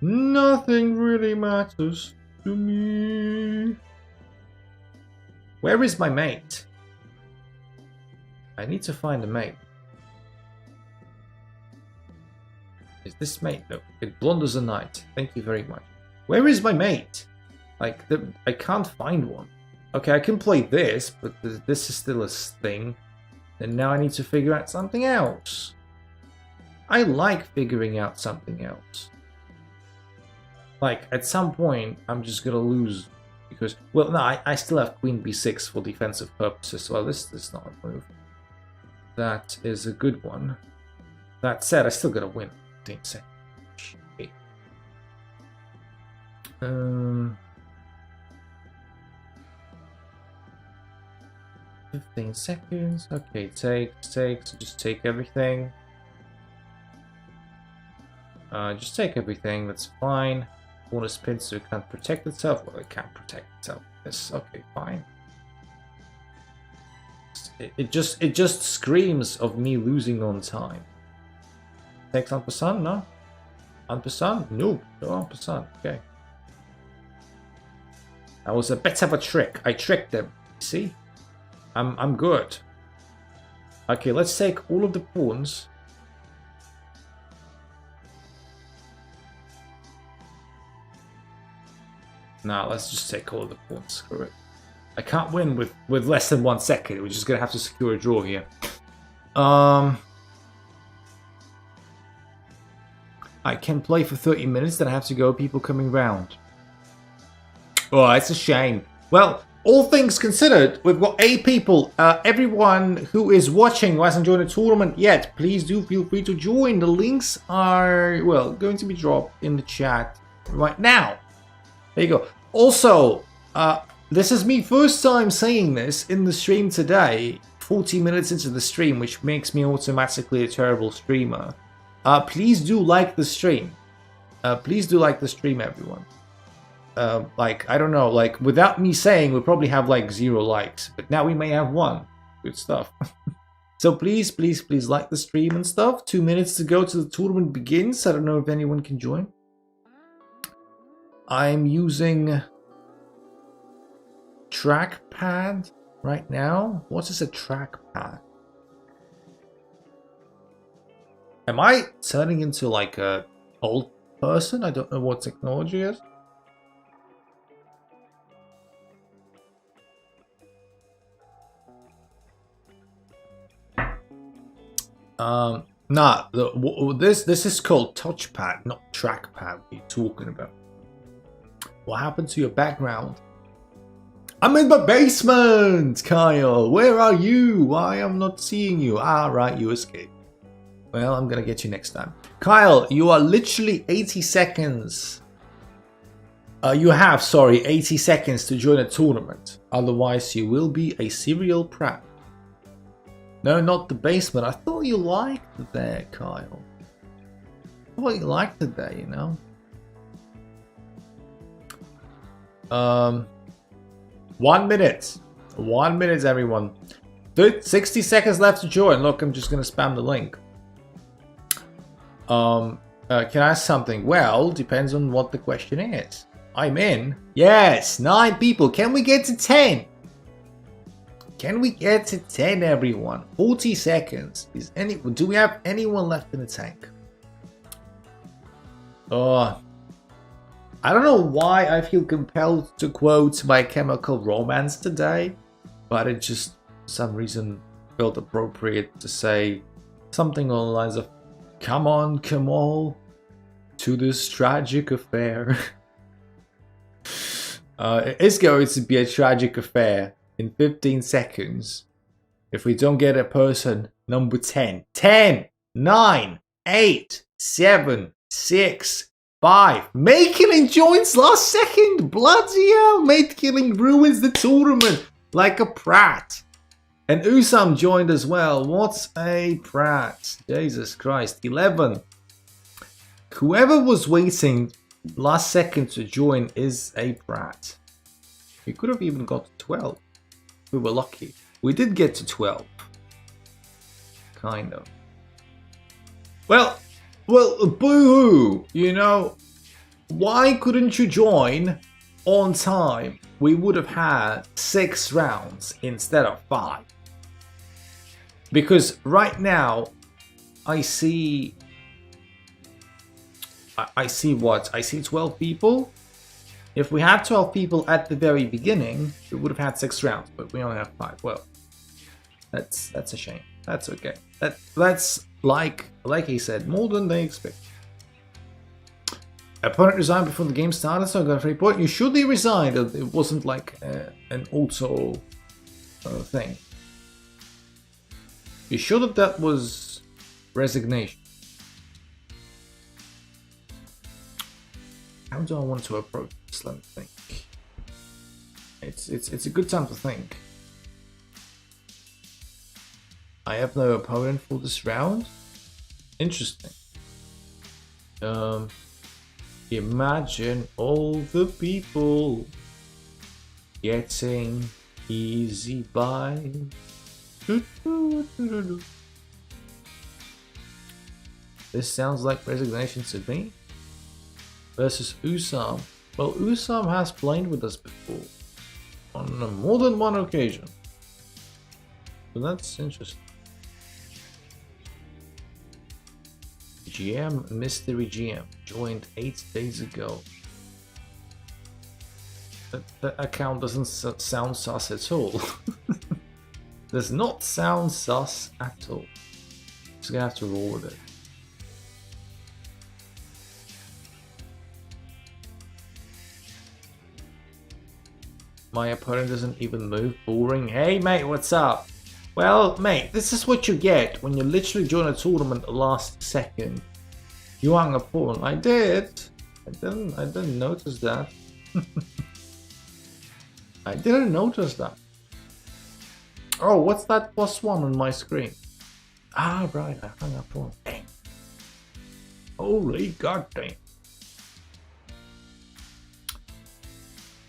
Nothing really matters to me. Where is my mate? I need to find a mate. Is this mate? No, it blunders a knight. Thank you very much. Where is my mate? Like, I can't find one. Okay, I can play this, but this is still a thing. And now I need to figure out something else. I like figuring out something else. Like, at some point, I'm just gonna lose. Because, well, no, I still have Queen B6 for defensive purposes. Well, this is not a move. That is a good one. That said, I still gotta win. 15 seconds. Shit. 15 seconds. Okay, takes. Just take everything. Just take everything. That's fine. Corner spin so it can't protect itself. Well, it can't protect itself. Yes. Okay, fine. It just screams of me losing on time. Takes en passant, no? En passant? No, no en passant. Okay. That was a bit of a trick. I tricked them. See? I'm good. Okay, let's take all of the pawns. Nah, let's just take all of the pawns. Screw it. I can't win with less than 1 second. We're just gonna have to secure a draw here. I can play for 30 minutes, then I have to go. People coming round. Oh, it's a shame. Well, all things considered, we've got 8 people. Everyone who is watching who hasn't joined the tournament yet, please do feel free to join. The links are, well, going to be dropped in the chat right now. There you go. Also, this is me first time saying this in the stream today, 40 minutes into the stream, which makes me automatically a terrible streamer. Please do like the stream. Please do like the stream, everyone. Like, I don't know, like, without me saying, we'll probably have like 0 likes, but now we may have 1. Good stuff. So please, please, please like the stream and stuff. 2 minutes to go till the tournament begins. I don't know if anyone can join. I'm using trackpad right now. What is a trackpad? Am I turning into like a old person? I don't know what technology is. Nah, this is called touchpad, not trackpad. What are you talking about? What happened to your background? I'm in the basement, Kyle. Where are you? I am not seeing you. Ah, right, you escaped. Well, I'm gonna get you next time. Kyle, you are literally 80 seconds. You have, sorry, 80 seconds to join a tournament. Otherwise, you will be a serial prat. No, not the basement. I thought you liked it there, Kyle. I thought you liked it there, you know? 1 minute. 1 minute, everyone. 60 seconds left to join. Look, I'm just gonna spam the link. Can I ask something? Well, depends on what the question is. I'm in. Yes, 9 people. Can we get to 10? Can we get to 10, everyone? 40 seconds. Do we have anyone left in the tank? I don't know why I feel compelled to quote My Chemical Romance today, but it just, for some reason, felt appropriate to say something along the lines of, "Come on, come all, to this tragic affair." It is going to be a tragic affair in 15 seconds if we don't get a person number 10. 10, 9, 8, 7, 6, 5. Mate killing joins last second. Bloody hell. Mate killing ruins the tournament like a prat. And Usam joined as well. What a prat. Jesus Christ. 11. Whoever was waiting last second to join is a brat. We could have even got to 12. We were lucky. We did get to 12. Kind of. Well, boo-hoo. You know, why couldn't you join on time? We would have had 6 rounds instead of 5. Because right now, I see what? I see 12 people. If we had 12 people at the very beginning, we would have had 6 rounds, but we only have 5. Well, that's a shame. That's okay. That's like he said, more than they expect. Opponent resigned before the game started, so I got a free point. You should have resigned. It wasn't like an auto thing. You sure that was resignation? How do I want to approach this? Let me think. It's a good time to think. I have no opponent for this round. Interesting. Imagine all the people getting easy by. This sounds like resignation to me. Versus Usam. Well, Usam has played with us before. On more than one occasion. So that's interesting. GM, Mystery GM, joined 8 days ago. That account doesn't sound sus at all. Does not sound sus at all. Just gonna have to roll with it. My opponent doesn't even move. Boring. Hey mate, what's up? Well, mate, this is what you get when you literally join a tournament last second. You hung a pawn. I did. I didn't notice that. I didn't notice that. Oh, what's that +1 on my screen? Ah, right, I hung a pawn. Dang. Holy goddamn.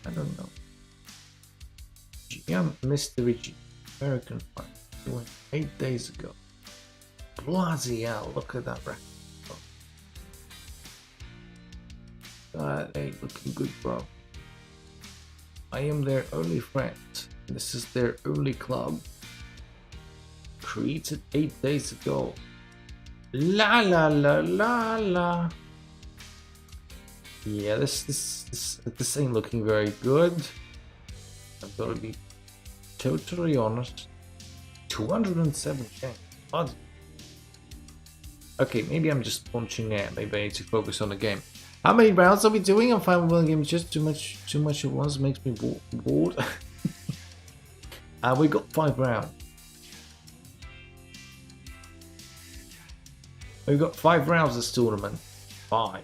I don't know. GM Mystery G. American Fun. He went 8 days ago. Bloody hell, look at that record. That ain't looking good, bro. I am their only friend. This is their only club. Created 8 days ago. La la la la la. Yeah, this ain't looking very good. I've got to be totally honest. 207k. Odd. Okay, maybe I'm just punching air. Maybe I need to focus on the game. How many rounds are we doing? I'm fine with one game. Just too much at once makes me bored. We got 5 rounds. We've got 5 rounds this tournament. 5.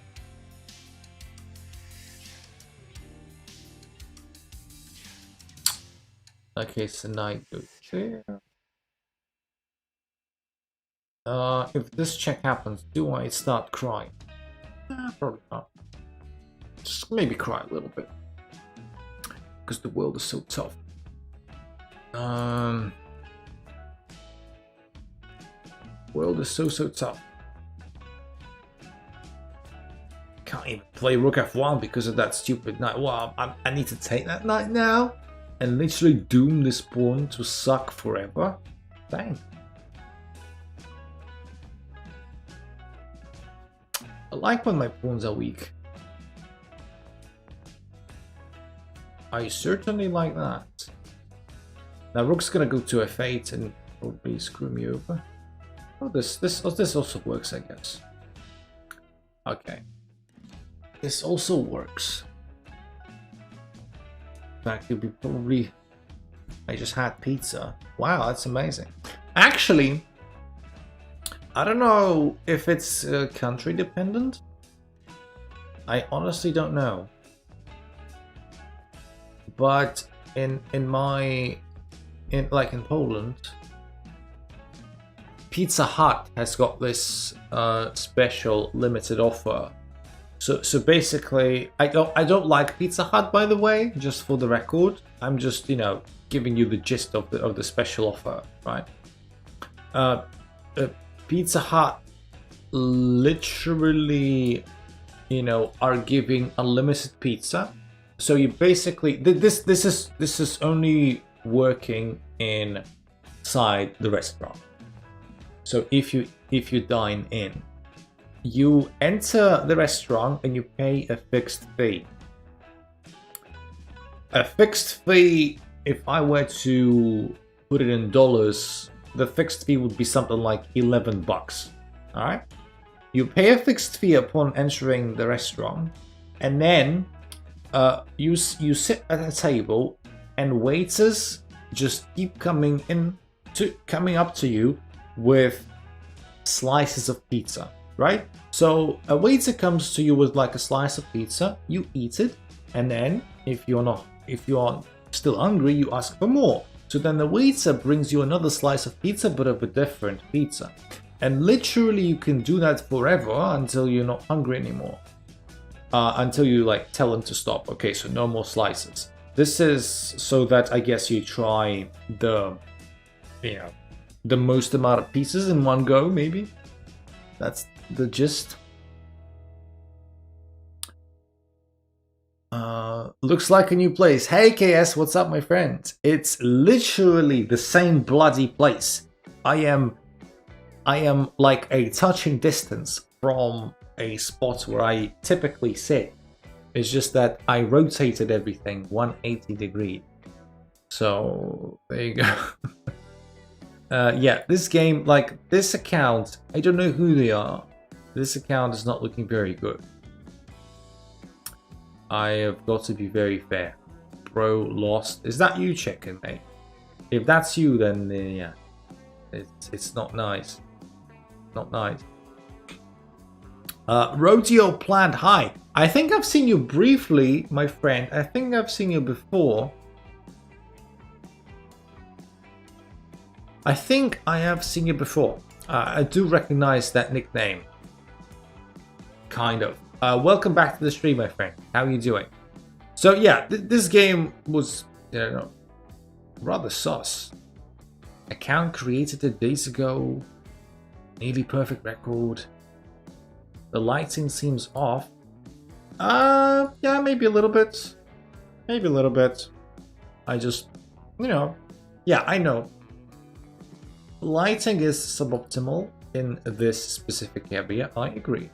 Okay, so knight goes there. If this check happens, do I start crying? Probably not. Just maybe cry a little bit. Because the world is so tough. World is so tough. Can't even play Rook F1 because of that stupid knight. Well, I need to take that knight now and literally doom this pawn to suck forever. Dang. I like when my pawns are weak. I certainly like that. Now Rook's gonna go to F8 and probably screw me over. Oh, this also works, I guess. Okay. This also works. In fact, it'd be probably... I just had pizza. Wow, that's amazing. Actually, I don't know if it's country dependent, I honestly don't know. But in Poland, Pizza Hut has got this special limited offer. So basically, I don't like Pizza Hut, by the way, just for the record. I'm just, you know, giving you the gist of the special offer, right? Pizza Hut literally, you know, are giving unlimited pizza. So you basically this is only working inside the restaurant. So if you dine in, you enter the restaurant and you pay a fixed fee. A fixed fee, if I were to put it in dollars, the fixed fee would be something like $11. All right. You pay a fixed fee upon entering the restaurant, and then you sit at a table, and waiters just keep coming up to you with slices of pizza, right? So a waiter comes to you with like a slice of pizza, you eat it, and then if you are still hungry, you ask for more. So then the waiter brings you another slice of pizza, but of a different pizza. And literally you can do that forever until you're not hungry anymore. Until you like tell them to stop. Okay, so no more slices. This is so that I guess you try the most amount of pieces in one go, maybe. That's the gist. Looks like a new place. Hey KS, what's up, my friend? It's literally the same bloody place. I am like a touching distance from a spot where I typically sit. It's just that I rotated everything 180 degrees. So there you go. Yeah, this game, like this account, I don't know who they are. This account is not looking very good. I have got to be very fair. Bro lost. Is that you, chicken, mate? If that's you, then yeah, it's not nice. Not nice. Rodeo Plant, hi. I think I've seen you briefly, my friend. I think I've seen you before. I think I have seen you before. I do recognize that nickname. Kind of. Welcome back to the stream, my friend. How are you doing? So yeah, this game was, you know, rather sus. Account created days ago. Nearly perfect record. The lighting seems off. Yeah, maybe a little bit. Maybe a little bit. I just, you know, yeah, I know. Lighting is suboptimal in this specific area. I agree.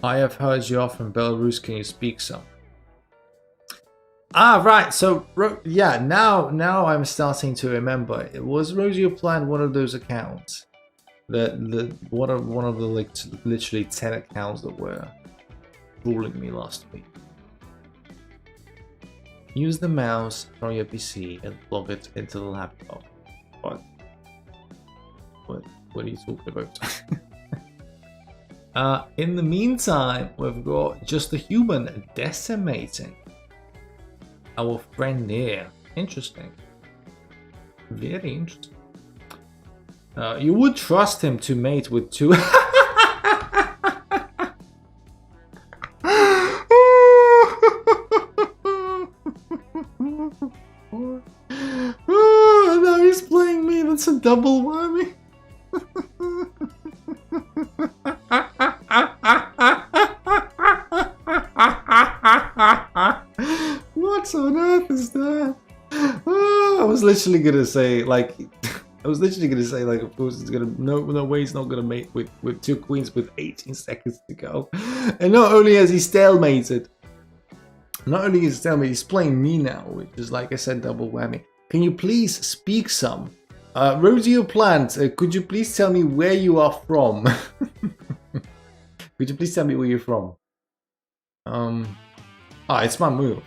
I have heard you are from Belarus. Can you speak some? Ah, right. So, yeah, now I'm starting to remember. It was Rodeo Plant, one of those accounts. One of the like literally 10 accounts that were ruling me last week. Use the mouse from your PC and plug it into the laptop. What are you talking about? In the meantime, we've got just a human decimating our friend here. Interesting. Very interesting. You would trust him to mate with two. Oh, now he's playing me. That's a double whammy. What on earth is that? Oh, I was literally gonna say like, of course it's gonna no way he's not gonna mate with two queens with 18 seconds to go. And not only has he stalemated, he's playing me now, which is like I said, double whammy. Can you please speak some? Rodeo Plant, could you please tell me where you are from? Could you please tell me where you're from? It's my move.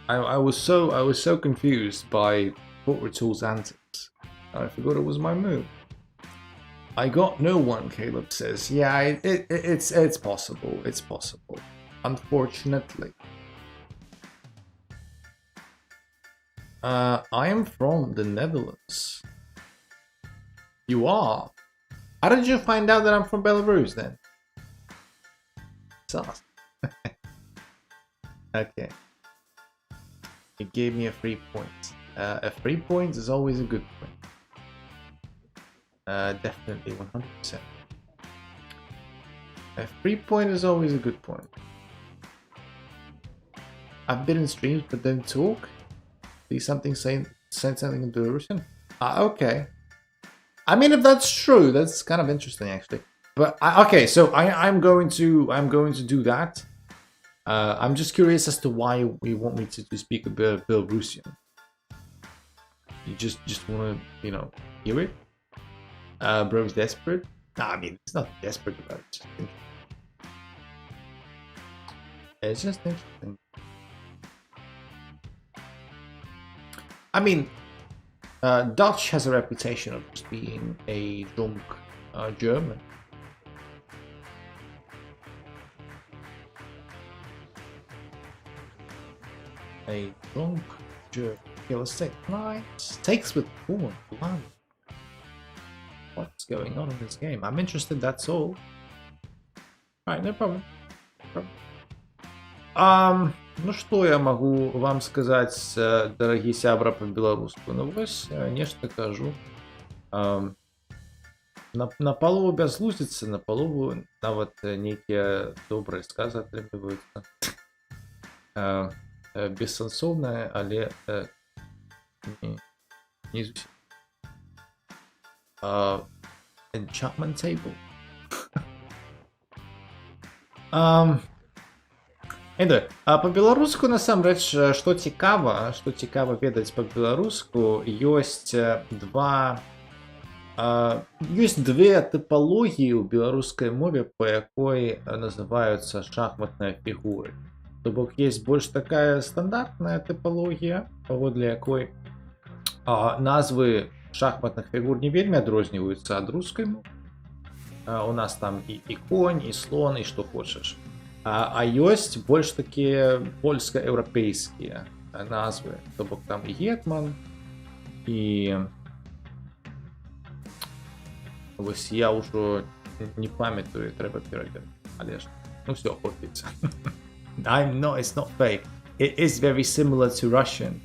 I was so confused by Port Retool's antics. I forgot it was my move. I got no one, Caleb says. Yeah, it's possible. It's possible. Unfortunately. I am from the Netherlands. You are? How did you find out that I'm from Belarus then? Sus. Okay. It gave me a free point. A free point is always a good point. Definitely 100%. A free point is always a good point. I've been in streams but don't talk. See something saying something in Belarusian? Okay. I mean, if that's true, that's kind of interesting actually. But okay, so I'm going to do that. I'm just curious as to why we want me to speak a bit of Belarusian. You just want to, you know, hear it? Bro's desperate? Nah, I mean, it's not desperate about it. It's just interesting. I mean, Dutch has a reputation of just being a drunk German. A drunk German. Okay, let's take takes with 4. Wow. What's going on in this game? I'm interested, that's all. Alright, no problem. Ну что я могу вам сказать, дорогие сябра по-белорусски? Ну вось, нешта кажу. На палову бязглуздзіцца, на палову нават нейкія добрыя сказы атрымліваюцца. Бессэнсоўнае, але не зусім. Enchantment table. По-беларуску насамрэч, што цікава ведаць па-беларуску, ёсць две тыпалогіі ў беларускай мове, по якой называюцца шахматныя фігуры. То бок есть больш такая стандартная тыпалогія, паводле якой назвы шахматных фігур не вельмі адрозніваюцца ад рускай мовы. У нас там і конь, і слон, і што хочаш. А ёсць больш такія польска-еўрапейскія назвы, то бок там і гетман, і вось я ўжо не памятаю, трэба перайграць, але ж ну всё, хопіць. It's not fake. It is very similar to Russian.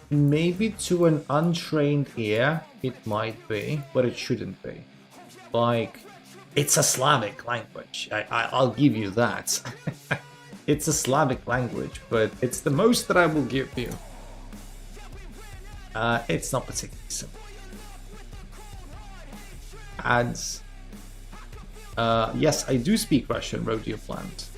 Maybe to an untrained ear it might be, but it shouldn't be. Like, it's a Slavic language. I'll give you that. It's a Slavic language, but it's the most that I will give you. It's not particularly simple. And yes, I do speak Russian, Rodeo Plant.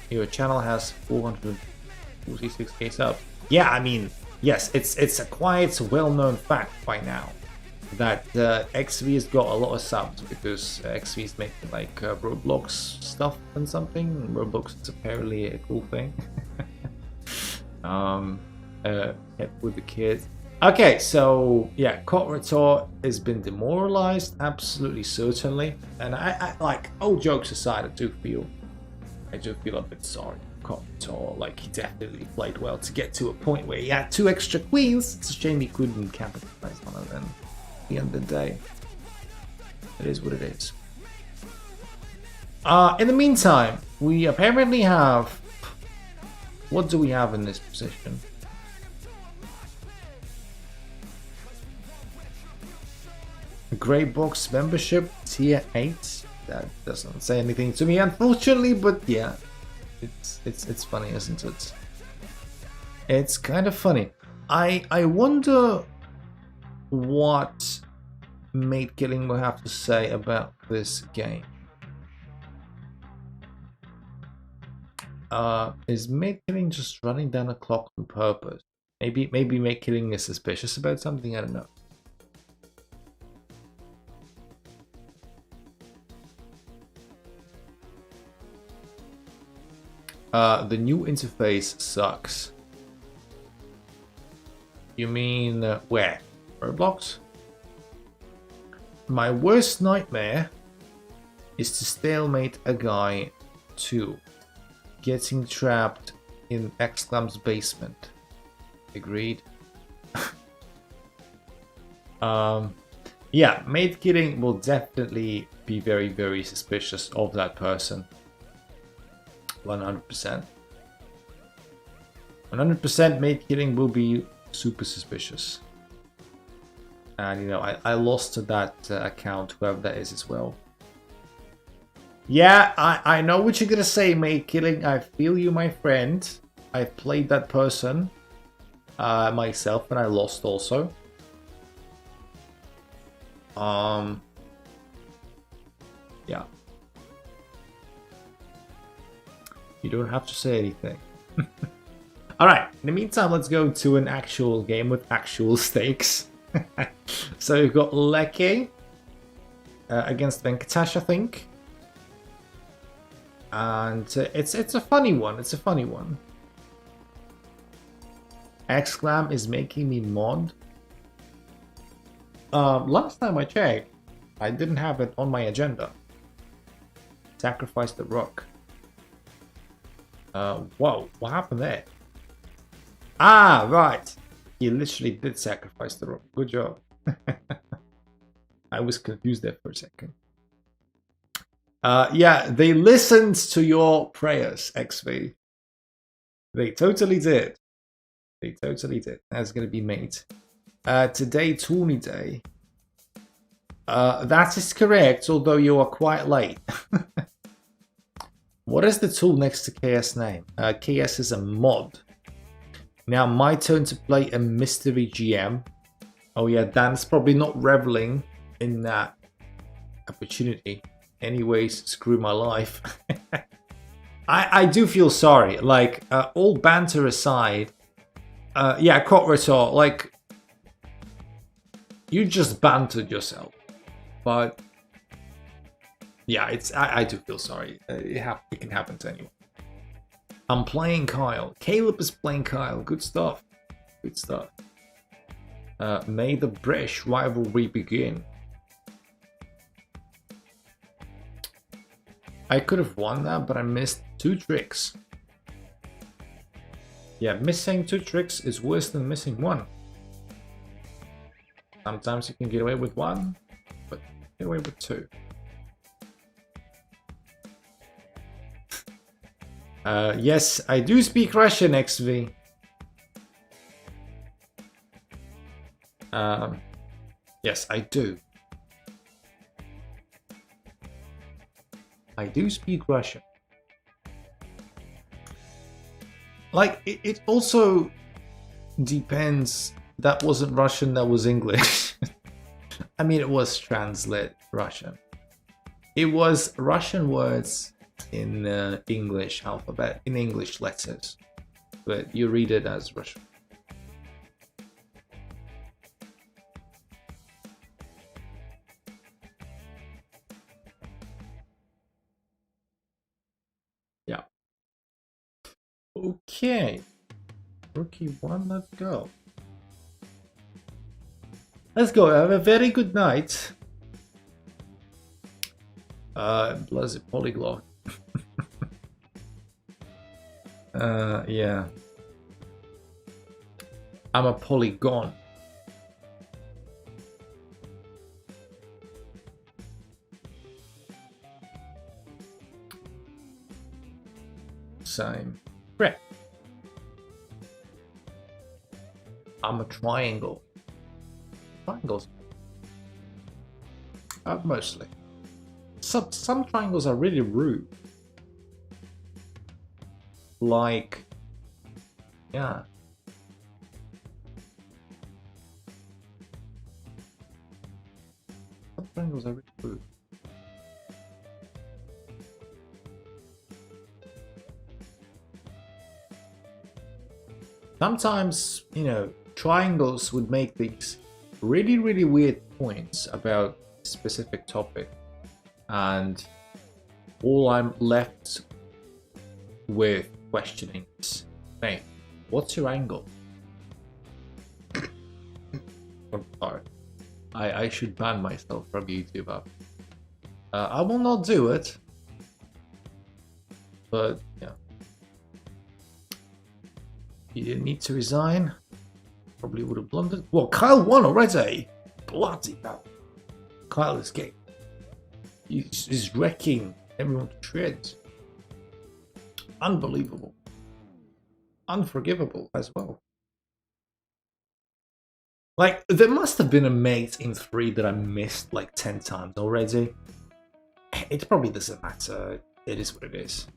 Your channel has 446k subs. Yeah, I mean, yes, it's a quite well-known fact by now that XV has got a lot of subs because XV is making like Roblox stuff and something. Roblox is apparently a cool thing. With the kids. Okay, so yeah, Kotrator has been demoralized, absolutely certainly. And I like, all jokes aside, I do feel a bit sorry for Kotrator. Like, he definitely played well to get to a point where he had 2 extra queens. It's a shame he couldn't capitalize on it then. At the end of the day, it is what it is. In the meantime, we apparently have, what do we have in this position? Grey box membership tier 8. That doesn't say anything to me, unfortunately, but yeah, it's funny, isn't it? It's kind of funny. I wonder what Mate Killing will have to say about this game. Is Mate Killing just running down a clock on purpose? Maybe Mate Killing is suspicious about something, I don't know. The new interface sucks. You mean where? Roblox. My worst nightmare is to stalemate a guy to getting trapped in Exclam's basement. Agreed. Yeah, mate killing will definitely be very, very suspicious of that person. 100%. 100% mate killing will be super suspicious. And you know, I lost to that account, whoever that is as well. Yeah, I know what you're gonna say, mate killing. I feel you, my friend. I've played that person myself and I lost also. Yeah. You don't have to say anything. Alright, in the meantime, let's go to an actual game with actual stakes. So we've got Lecky against Venkatesh, I think. And it's a funny one, it's a funny one. Exclam is making me mod. Last time I checked, I didn't have it on my agenda. Sacrifice the rock. Whoa, what happened there? Ah, right. He literally did sacrifice the rock. Good job. I was confused there for a second. Yeah, they listened to your prayers, XV. They totally did. They totally did. That's gonna be mate. Today, Tourney Day. That is correct, although you are quite late. What is the tool next to KS name? KS is a mod. Now, my turn to play a mystery GM. Oh yeah, Dan's probably not reveling in that opportunity. Anyways, screw my life. I do feel sorry. Like, all banter aside, yeah, Cotrator, like, you just bantered yourself. But yeah, I do feel sorry. It can happen to anyone. I'm playing Kyle. Caleb is playing Kyle. Good stuff. Good stuff. May the British rivalry begin. I could have won that, but I missed 2 tricks. Yeah, missing 2 tricks is worse than missing 1. Sometimes you can get away with 1, but get away with 2. Yes, I do speak Russian, XV. Yes, I do. I do speak Russian. Like, it also depends. That wasn't Russian, that was English. I mean, it was translate Russian. It was Russian words in English alphabet, in English letters. But you read it as Russian. Yeah. Okay. Rookie 1, let's go. Let's go. Have a very good night. Blessed polyglot. Yeah. I'm a polygon. Same. Right. I'm a triangle. Triangles. Mostly. Some triangles are really rude. Like, yeah. Some triangles are really rude. Sometimes, you know, triangles would make these really, really weird points about a specific topic, and all I'm left with questioning is, hey, what's your angle? I'm sorry. I should ban myself from YouTube. I will not do it. But, yeah. You didn't need to resign. Probably would have blundered. Well, Kyle won already. Bloody hell. Kyle is gay. He's wrecking everyone to shreds. Unbelievable. Unforgivable as well. Like, there must have been a mate in 3 that I missed like 10 times already. It probably doesn't matter. It is what it is.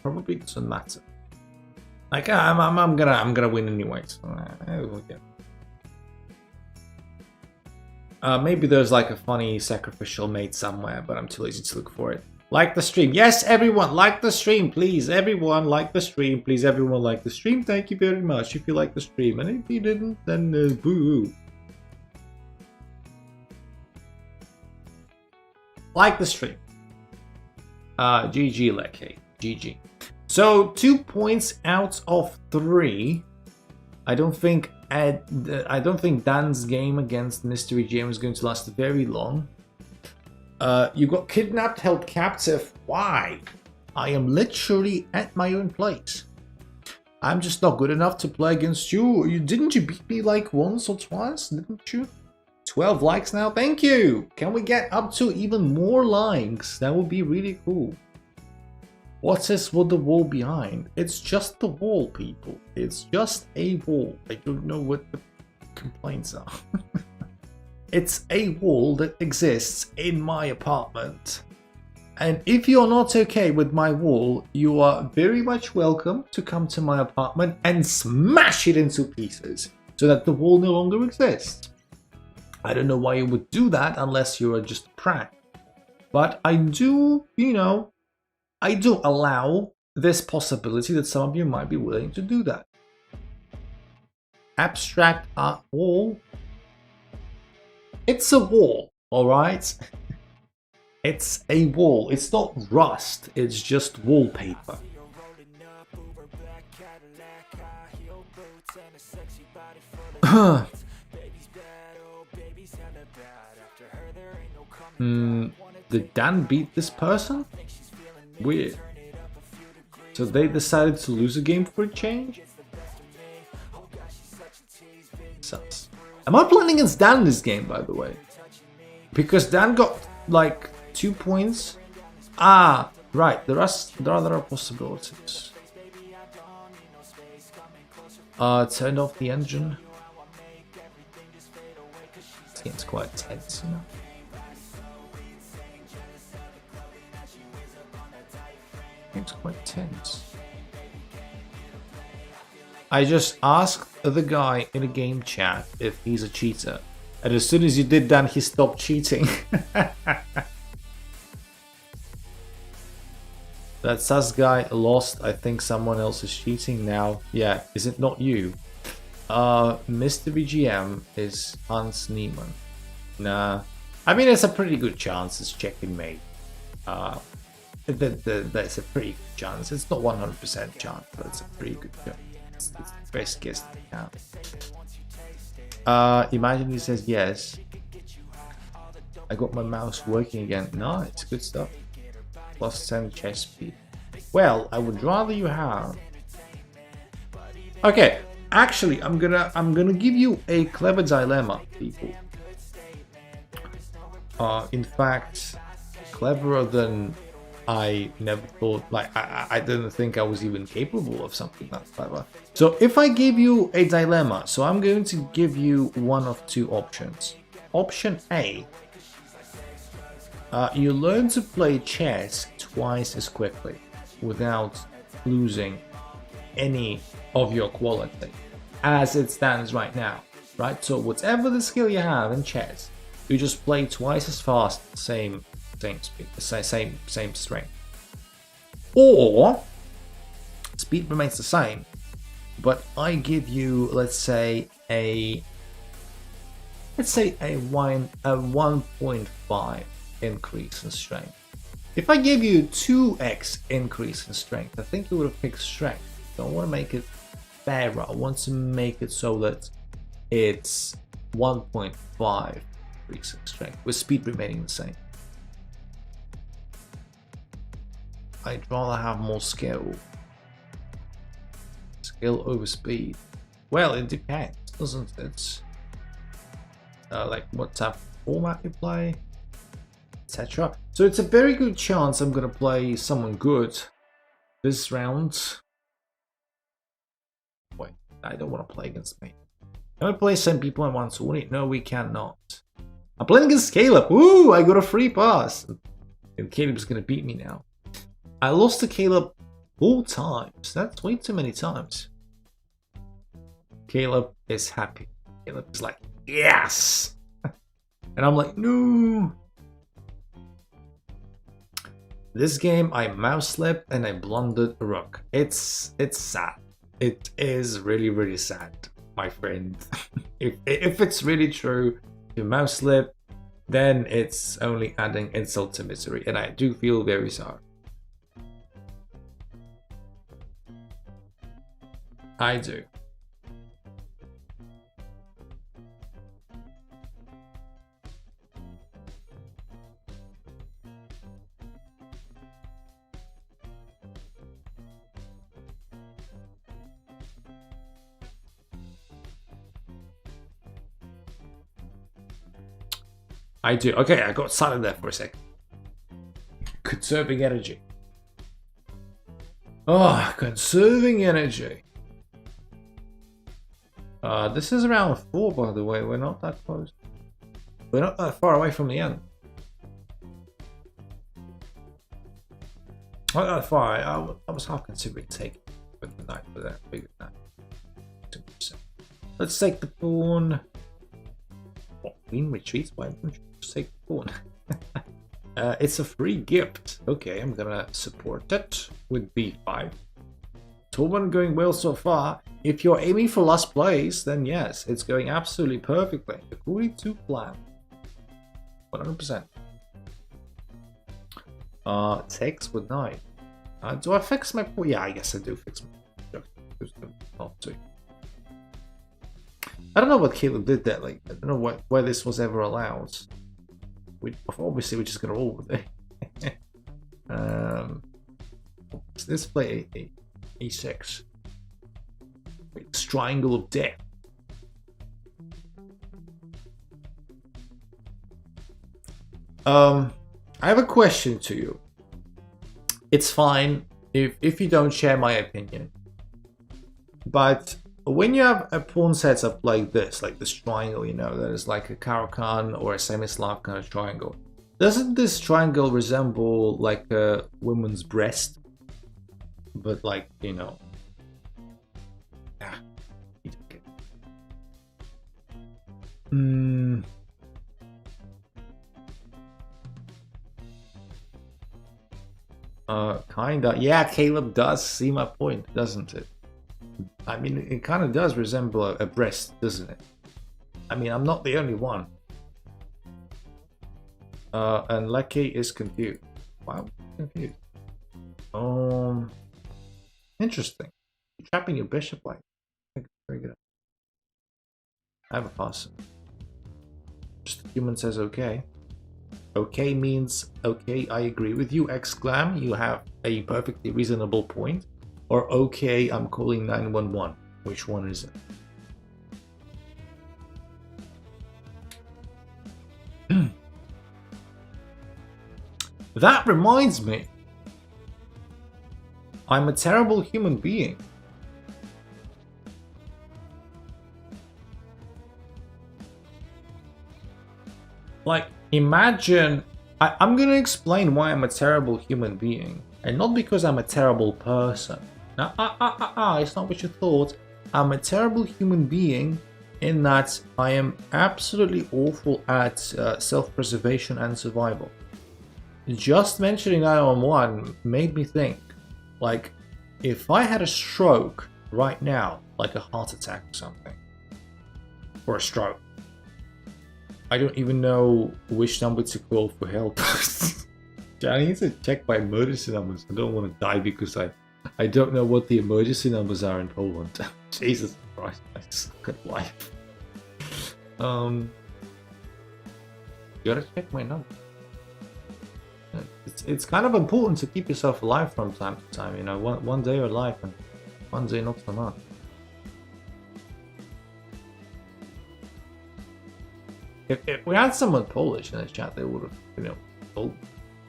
Probably doesn't matter. Like, I'm gonna win anyway. So, maybe there's like a funny sacrificial mate somewhere, but I'm too lazy to look for it. Like the stream. Yes, everyone, like the stream, please. Everyone, like the stream. Please, everyone, like the stream. Thank you very much if you like the stream. And if you didn't, then boo. Like the stream. GG, Lecky. GG. So, 2 points out of 3. I don't think Dan's game against Mystery GM is going to last very long. You got kidnapped, held captive. Why? I am literally at my own place. I'm just not good enough to play against you. Didn't you beat me like once or twice? Didn't you? 12 likes now. Thank you. Can we get up to even more likes? That would be really cool. What is with the wall behind? It's just the wall, people. It's just a wall. I don't know what the complaints are. It's a wall that exists in my apartment. And if you're not okay with my wall, you are very much welcome to come to my apartment and smash it into pieces so that the wall no longer exists. I don't know why you would do that unless you're just a prank. But I do, I do allow this possibility that some of you might be willing to do that. Abstract art wall. It's a wall, alright? It's a wall. It's not rust, it's just wallpaper. Did Dan beat this person? Weird. So they decided to lose a game for a change? Sucks. Am I playing against Dan in this game, by the way? Because Dan got like 2 points. Ah, right. There are other possibilities. Turned off the engine. This game's quite tense, you know. It's quite tense. I just asked the guy in a game chat if he's a cheater, and as soon as you did that, he stopped cheating. That sus guy lost. I think someone else is cheating now. Yeah, is it not you? Mr. BGM is Hans Niemann. Nah, I mean it's a pretty good chance it's checkmate. That's a pretty good chance. It's not 100% chance, but it's a pretty good chance. It's the best guess that we have. Imagine he says yes. I got my mouse working again. Nice, good stuff. Plus 10 chess speed. Well, I would rather you have. Okay, actually, I'm gonna give you a clever dilemma, people. In fact, cleverer than I never thought. Like I didn't think I was even capable of something that clever. So if I give you a dilemma, so I'm going to give you one of two options. Option A. You learn to play chess twice as quickly without losing any of your quality as it stands right now, right? So whatever the skill you have in chess, you just play twice as fast, same speed, same strength. Or speed remains the same, but I give you, let's say a 1.5 increase in strength. If I give you 2x increase in strength, I think you would have picked strength. Don't want to make it fairer. I want to make it so that it's 1.5 3-6 strength, with speed remaining the same. I'd rather have more skill. Skill over speed. Well, it depends, doesn't it? Like what type of format you play, etc. So it's a very good chance I'm gonna play someone good this round. Wait, I don't want to play against me. Can we play some people in one tourney? No, we cannot. I'm playing against Caleb. Ooh, I got a free pass. And Caleb's gonna beat me now. I lost to Caleb 4 times. That's way too many times. Caleb is happy. Caleb is like, yes! And I'm like, no! This game, I mouse slipped and I blundered a rook. It's sad. It is really, really sad, my friend. if it's really true, you mouse slip, then it's only adding insult to misery. And I do feel very sorry. I do. I do. Okay, I got silent there for a second. Conserving energy. Oh, conserving energy. This is round 4, by the way. We're not that close. We're not that far away from the end. Not that far. I was half considering taking with the knight, but I figured that. 2%. Let's take the pawn. What, queen retreats? Why don't you just take the pawn? It's a free gift. Okay, I'm gonna support it with b5. Tournament going well so far. If you're aiming for last place, then yes, it's going absolutely perfectly according to plan. 100%. Takes with knight. Do I fix my pawn? Yeah, I guess I do fix my pawn. I don't know what Caleb did there. Like, I don't know why this was ever allowed. Obviously, we're just gonna roll with it. Let's play a6. It's triangle of death. I have a question to you. It's fine if you don't share my opinion, but when you have a pawn setup like this triangle, you know, that is like a Caro-Kann or a semi-Slav kind of triangle, doesn't this triangle resemble like a woman's breast? But like, you know, kinda. Yeah, Caleb does see my point, doesn't it? I mean, it kind of does resemble a breast, doesn't it? I mean, I'm not the only one. And Lecky is confused. Wow, confused. Interesting. You're trapping your bishop like. Very good. I have a pass. Just the human says okay. Okay means okay, I agree with you, exclam, you have a perfectly reasonable point. Or okay, I'm calling 911. Which one is it? That reminds me. I'm a terrible human being. Like, imagine... I'm gonna explain why I'm a terrible human being. And not because I'm a terrible person. Now, it's not what you thought. I'm a terrible human being in that I am absolutely awful at self-preservation and survival. Just mentioning 911 made me think, like, if I had a stroke right now, like a heart attack or something, or a stroke, I don't even know which number to call for help. I need to check my emergency numbers. I don't want to die because I I don't know what the emergency numbers are in Poland. Jesus Christ, I suck at life. Gotta check my number. It's kind of important to keep yourself alive from time to time, you know, one day you're alive and one day not so much. If we had someone Polish in the chat, they would have, you know, told me.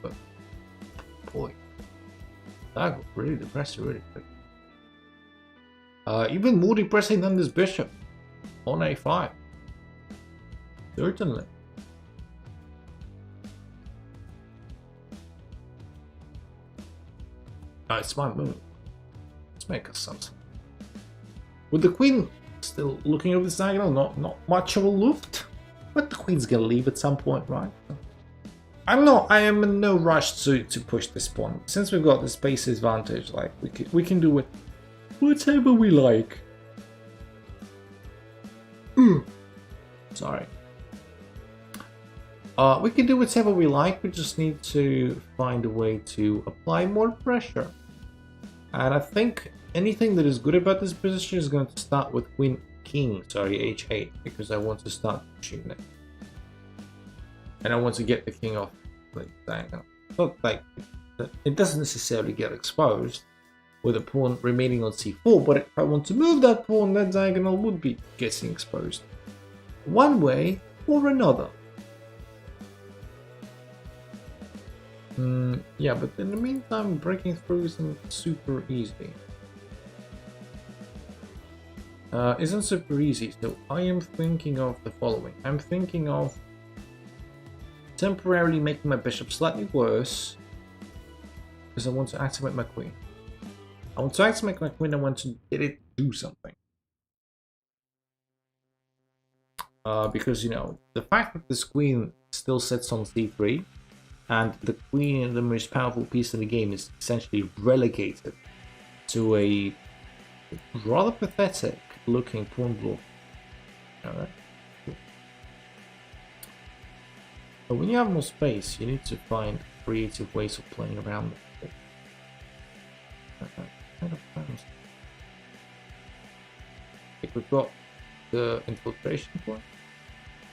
But boy, that got really depressing really quick. Even more depressing than this bishop on a5. Certainly. It's my move. Let's make us something. With the queen still looking over this diagonal, not much of a loft, but the queen's gonna leave at some point, right? I am in no rush to push this pawn. Since we've got the space advantage, like we can do it whatever we like. Sorry. We can do whatever we like, we just need to find a way to apply more pressure. And I think anything that is good about this position is going to start with king, h8, because I want to start pushing it. And I want to get the king off the diagonal. Not like it doesn't necessarily get exposed with a pawn remaining on c4, but if I want to move that pawn, that diagonal would be getting exposed one way or another. Yeah, but in the meantime, breaking through isn't super easy. Isn't super easy, so I am thinking of the following. I'm thinking of temporarily making my bishop slightly worse because I want to activate my queen. I want to activate my queen, I want to get it do something. Because, you know, the fact that this queen still sits on c3 and the queen, the most powerful piece in the game, is essentially relegated to a rather pathetic looking pawn block. Alright. But when you have more space, you need to find creative ways of playing around it. We've got the infiltration point.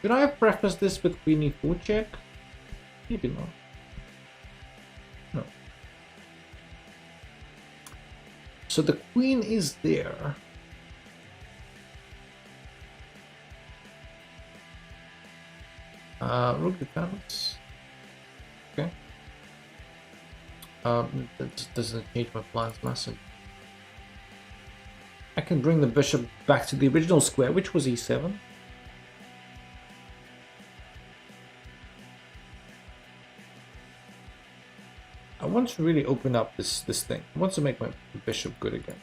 Should I have prefaced this with queen e4 check? Maybe not. No. So the queen is there. Rook defense. Okay. That just doesn't change my plans massive. I can bring the bishop back to the original square, which was e7. I want to really open up this thing. I want to make my bishop good again.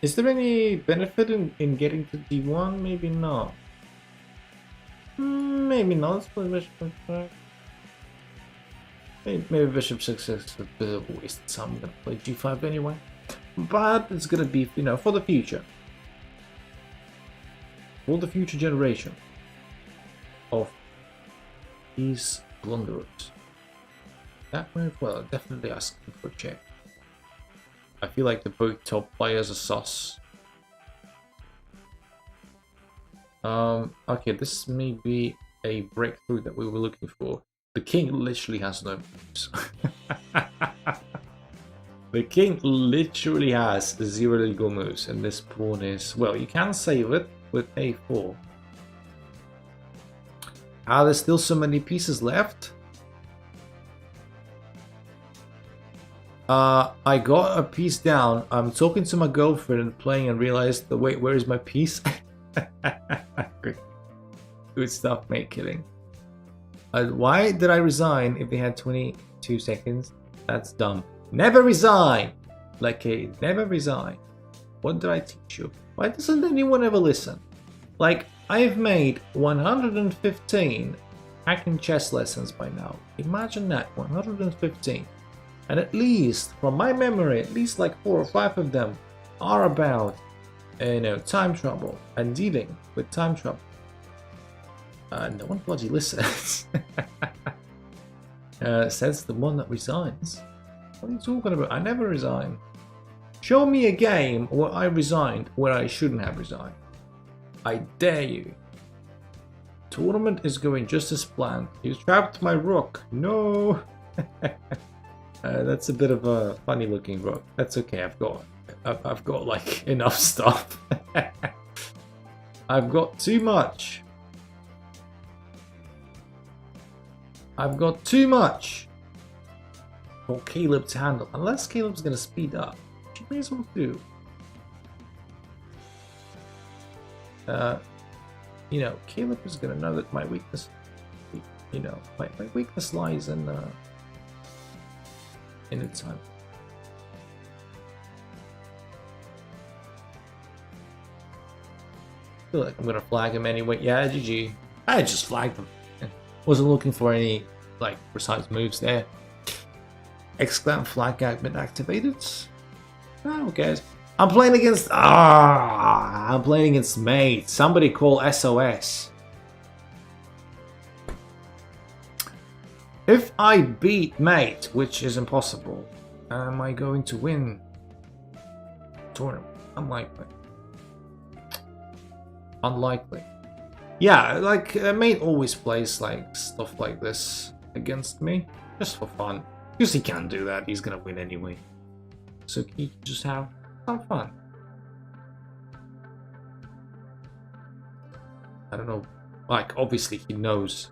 Is there any benefit in getting to d1? Maybe not. Maybe not. Let's play bishop back. Maybe bishop 6 is a bit of a waste, so I'm gonna play g5 anyway. But it's gonna be, you know, for the future. For the future generation of these blunderers. That move, well, definitely asking for a check. I feel like the both top players are sus. Okay, this may be a breakthrough that we were looking for. The king literally has no moves. The king literally has 0 legal moves, and this pawn is, well, you can save it with a4. There's still so many pieces left. I got a piece down. I'm talking to my girlfriend and playing and realized, wait, where is my piece? Good stuff, mate. Killing. Why did I resign if they had 22 seconds? That's dumb. Never resign! Like never resign. What did I teach you? Why doesn't anyone ever listen? Like, I've made 115 hacking chess lessons by now. Imagine that, 115. And at least, from my memory, at least like 4 or 5 of them are about, you know, time trouble and dealing with time trouble. No one bloody listens. Says the one that resigns. What are you talking about? I never resigned. Show me a game where I resigned where I shouldn't have resigned. I dare you. Tournament is going just as planned. You trapped my rook. No. That's a bit of a funny looking rook. That's okay. I've got like enough stuff. I've got too much. I've got too much for Caleb to handle. Unless Caleb's gonna speed up, which he may as well do. You know, Caleb is gonna know that my weakness, you know, my weakness lies in its time. I feel like I'm gonna flag him anyway. Yeah, GG. I just flagged him. Wasn't looking for any like precise moves there. Exclam flag has been activated. Oh, who cares? I'm playing against mate. Somebody call SOS. If I beat mate, which is impossible, am I going to win tournament? Unlikely. Unlikely. Yeah, like mate always plays like stuff like this against me, just for fun. Because he can't do that, he's gonna win anyway. So he just have some fun. I don't know, like obviously he knows.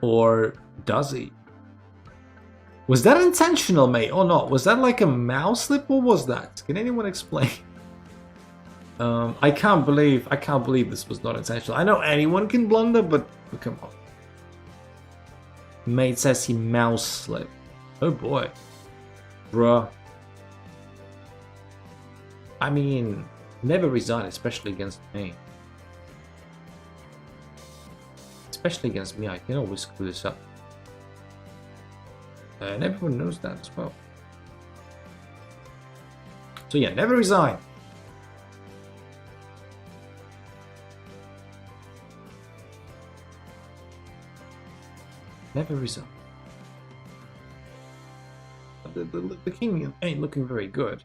Or does he? Was that intentional, mate, or not? Was that like a mouse slip? What was that? Can anyone explain? I can't believe this was not intentional. I know anyone can blunder, but come on. Mate says he mouse slipped. Oh boy. Bruh. I mean, never resign, especially against me. Especially against me, I can always screw this up. And everyone knows that as well. So yeah, never resign. Never resign. The king ain't looking very good.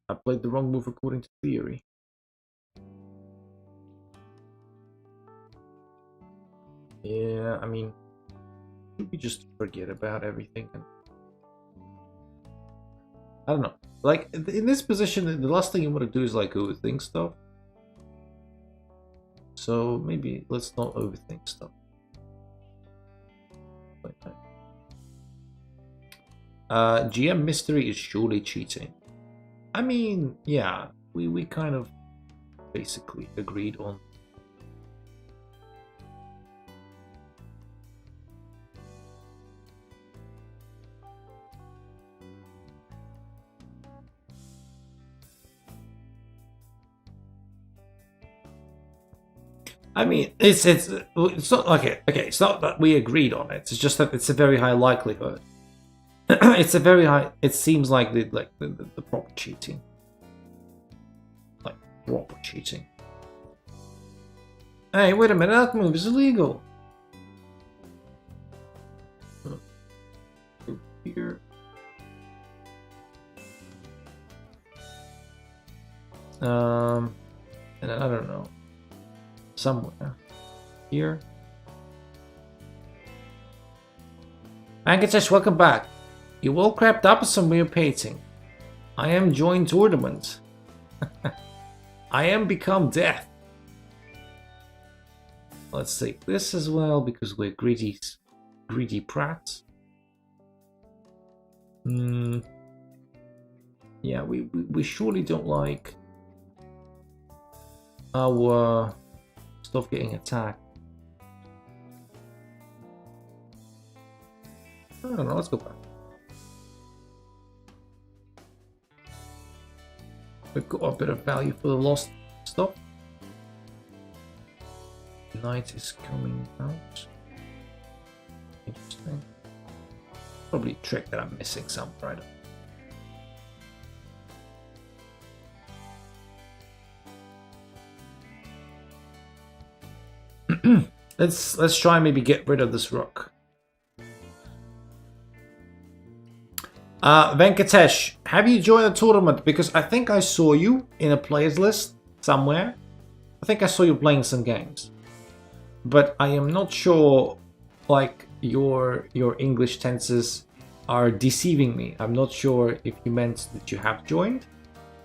I played the wrong move according to theory. Yeah, I mean, should we just forget about everything? And I don't know. Like, in this position, the last thing you want to do is, like, overthink stuff. So, maybe let's not overthink stuff. Like that. GM Mystery is surely cheating. I mean, yeah, we kind of basically agreed on. I mean, it's not okay. It's not that we agreed on it. It's just that it's a very high likelihood. It's a very high. It seems like the proper cheating, like proper cheating. Hey, wait a minute! That move is illegal. Here. And I don't know. Somewhere here. Angatesh, welcome back. You all crept up some weird painting. I am joined tournament. I am become death. Let's take this as well because we're greedy prats. Yeah, we surely don't like our stuff getting attacked. I don't know, let's go back. We've got a bit of value for the lost stuff. Night is coming out. Interesting. Probably a trick that I'm missing somewhere, I don't know. Let's try and maybe get rid of this rook. Venkatesh, have you joined a tournament? Because I think I saw you in a players list somewhere. I think I saw you playing some games. But I am not sure, like, your English tenses are deceiving me. I'm not sure if you meant that you have joined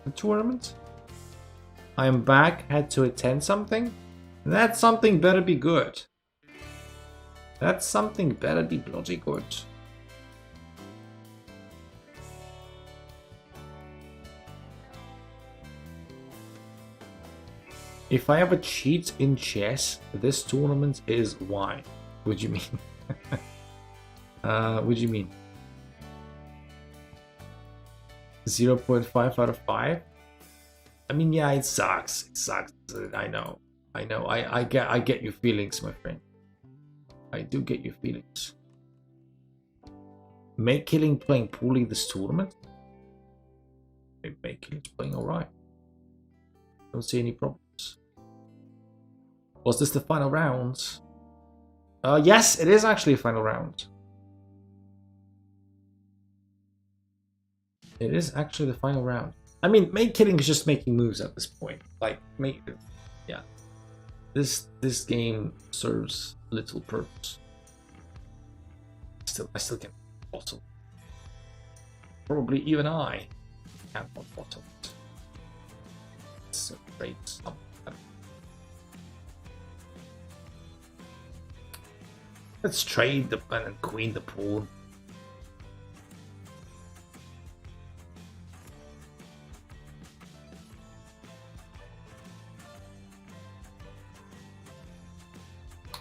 the tournament. I am back, had to attend something. That something better be good. That something better be bloody good. If I ever cheat in chess, this tournament is why. What do you mean? What do you mean? 0.5 out of 5? I mean, yeah, it sucks. It sucks. I know. I get your feelings, my friend. I do get your feelings. Make Killing playing poorly this tournament? Make Killing's playing alright. Don't see any problems. Was this the final round? Yes, it is actually a final round. It is actually the final round. I mean, Make Killing is just making moves at this point. Like, yeah. This game serves little purpose. I still can't bottle. Probably even I can't bottle it. It's a great slump. Let's trade the and queen the pawn.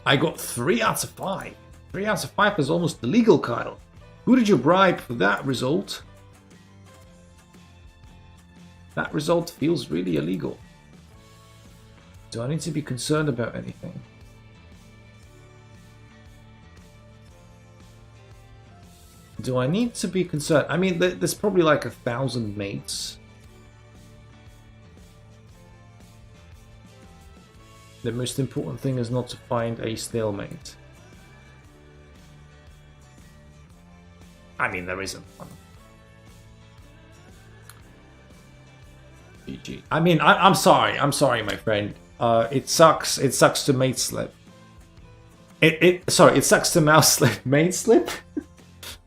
I got 3 out of 5. 3 out of 5 is almost illegal, Kyle. Who did you bribe for that result? That result feels really illegal. Do I need to be concerned about anything? Do I need to be concerned? I mean, there's probably like 1,000 mates. The most important thing is not to find a stalemate. I mean, there isn't one. GG. I mean, I'm sorry, my friend. It sucks. It sucks to mate slip. Sorry, it sucks to mouse slip. Mate slip.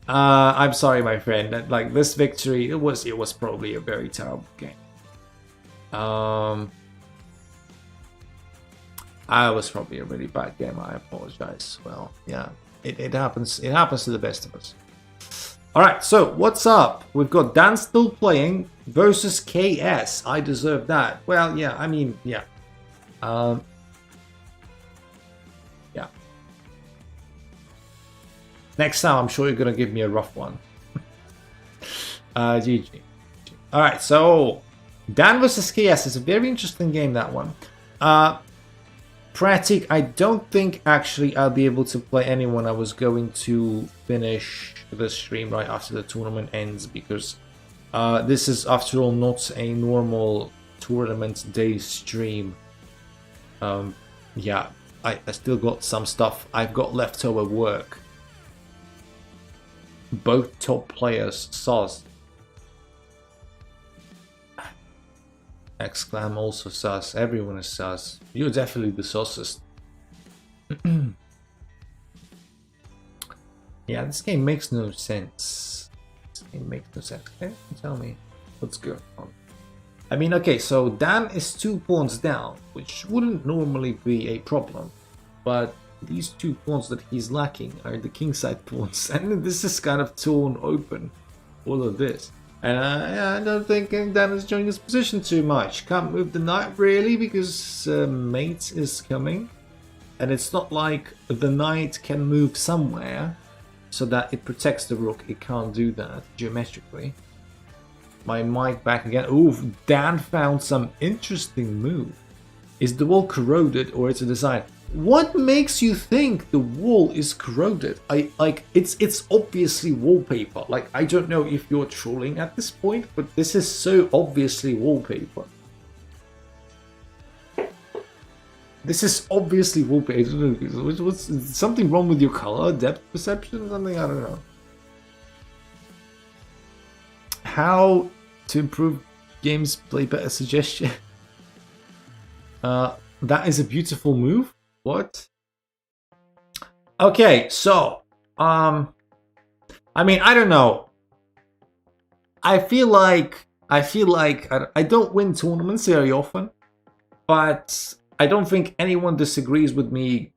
I'm sorry, my friend. Like, this victory, it was probably a very terrible game. I was probably a really bad game. I apologize. Well, yeah, it happens. It happens to the best of us. All right, so what's up? We've got Dan still playing versus KS. I deserve that. Well, yeah. I mean, yeah. Yeah. Next time, I'm sure you're gonna give me a rough one. GG. All right, so Dan versus KS is a very interesting game. That one. Pratik, I don't think actually I'll be able to play anyone. I was going to finish the stream right after the tournament ends because this is, after all, not a normal tournament day stream. Yeah, I still got some stuff. I've got leftover work. Both top players sus. Exclam also sus. Everyone is sus. You're definitely the sussest. Yeah, this game makes no sense. This game makes no sense. Okay, tell me what's going on. I mean, okay, so Dan is 2 pawns down, which wouldn't normally be a problem, but these 2 pawns that he's lacking are the kingside pawns, and this is kind of torn open. All of this. And I don't think Dan is enjoying his position too much. Can't move the knight really because mate is coming. And it's not like the knight can move somewhere so that it protects the rook. It can't do that geometrically. My mic back again. Ooh, Dan found some interesting move. Is the wall corroded or is it designed? What makes you think the wall is corroded? It's obviously wallpaper. Like, I don't know if you're trolling at this point, but this is so obviously wallpaper. This is obviously wallpaper. I don't know. What's something wrong with your color depth perception? Something, I don't know. how to improve games play better suggestion. That is a beautiful move. What? Okay, so I mean, I don't know. I feel like I don't win tournaments very often, but I don't think anyone disagrees with me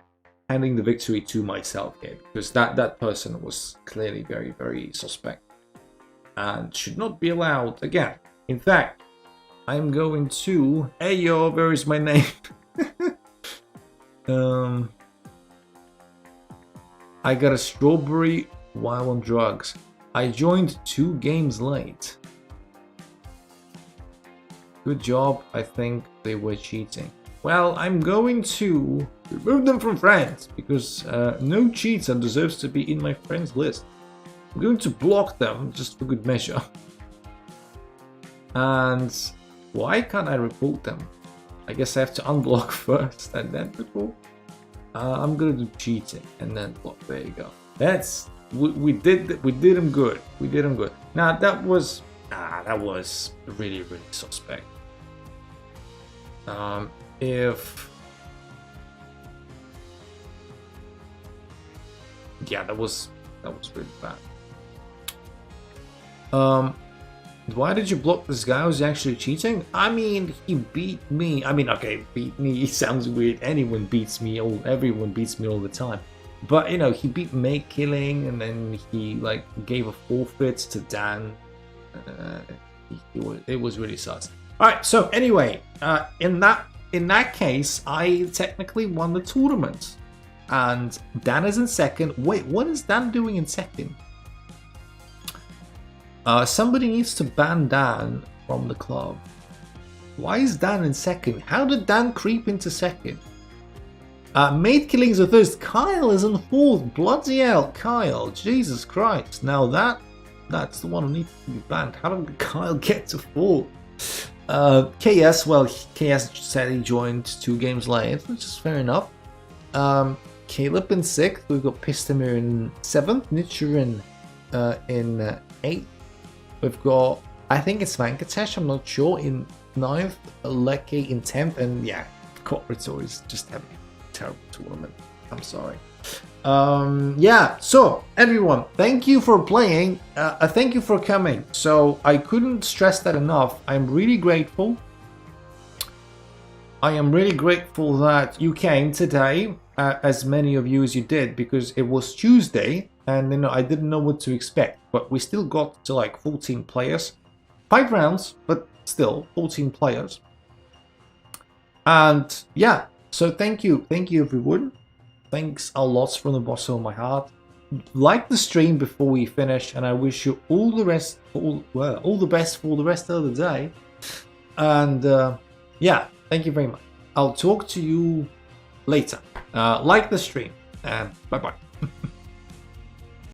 handing the victory to myself here, because that person was clearly very, very suspect and should not be allowed again. In fact, I'm going to... Hey yo, where is my name? I got a strawberry while on drugs. I joined 2 games late. Good job, I think they were cheating. Well, I'm going to remove them from friends, because no cheater deserves to be in my friends list. I'm going to block them, just for good measure. And why can't I report them? I guess I have to unblock first and then report. I'm gonna do cheating and then block. There you go. That's we did them good. We did them good. Now that was really, really suspect. Yeah, that was really bad. Why did you block this guy? Was he actually cheating? I mean, he beat me. I mean, okay, beat me. It sounds weird. Anyone beats me. Everyone beats me all the time. But you know, he beat Make Killing, and then he like gave a forfeit to Dan. It was really sus. All right. So anyway, in that case, I technically won the tournament, and Dan is in second. Wait, what is Dan doing in second? Somebody needs to ban Dan from the club. Why is Dan in second? How did Dan creep into second? Maid Killings of Thirst. Kyle is in fourth. Bloody hell, Kyle. Jesus Christ. Now that's the one who needs to be banned. How did Kyle get to fourth? KS, well, KS said he joined 2 games late, which is fair enough. Caleb in 6th. We've got Pistamir in 7th. Nichirin in 8th. We've got, I think it's Vankatesh, I'm not sure, in 9th, Lecky in 10th, and yeah, Corporator is just having a terrible tournament. I'm sorry. Yeah, so everyone, thank you for playing. Thank you for coming. So I couldn't stress that enough. I'm really grateful. I am really grateful that you came today, as many of you as you did, because it was Tuesday. And you know, I didn't know what to expect, but we still got to like 14 players. 5 rounds, but still 14 players. And yeah, so thank you everyone. Thanks a lot from the bottom of my heart. Like the stream before we finish, and I wish you all the best for the rest of the day. And yeah, thank you very much. I'll talk to you later. Like the stream, and bye bye.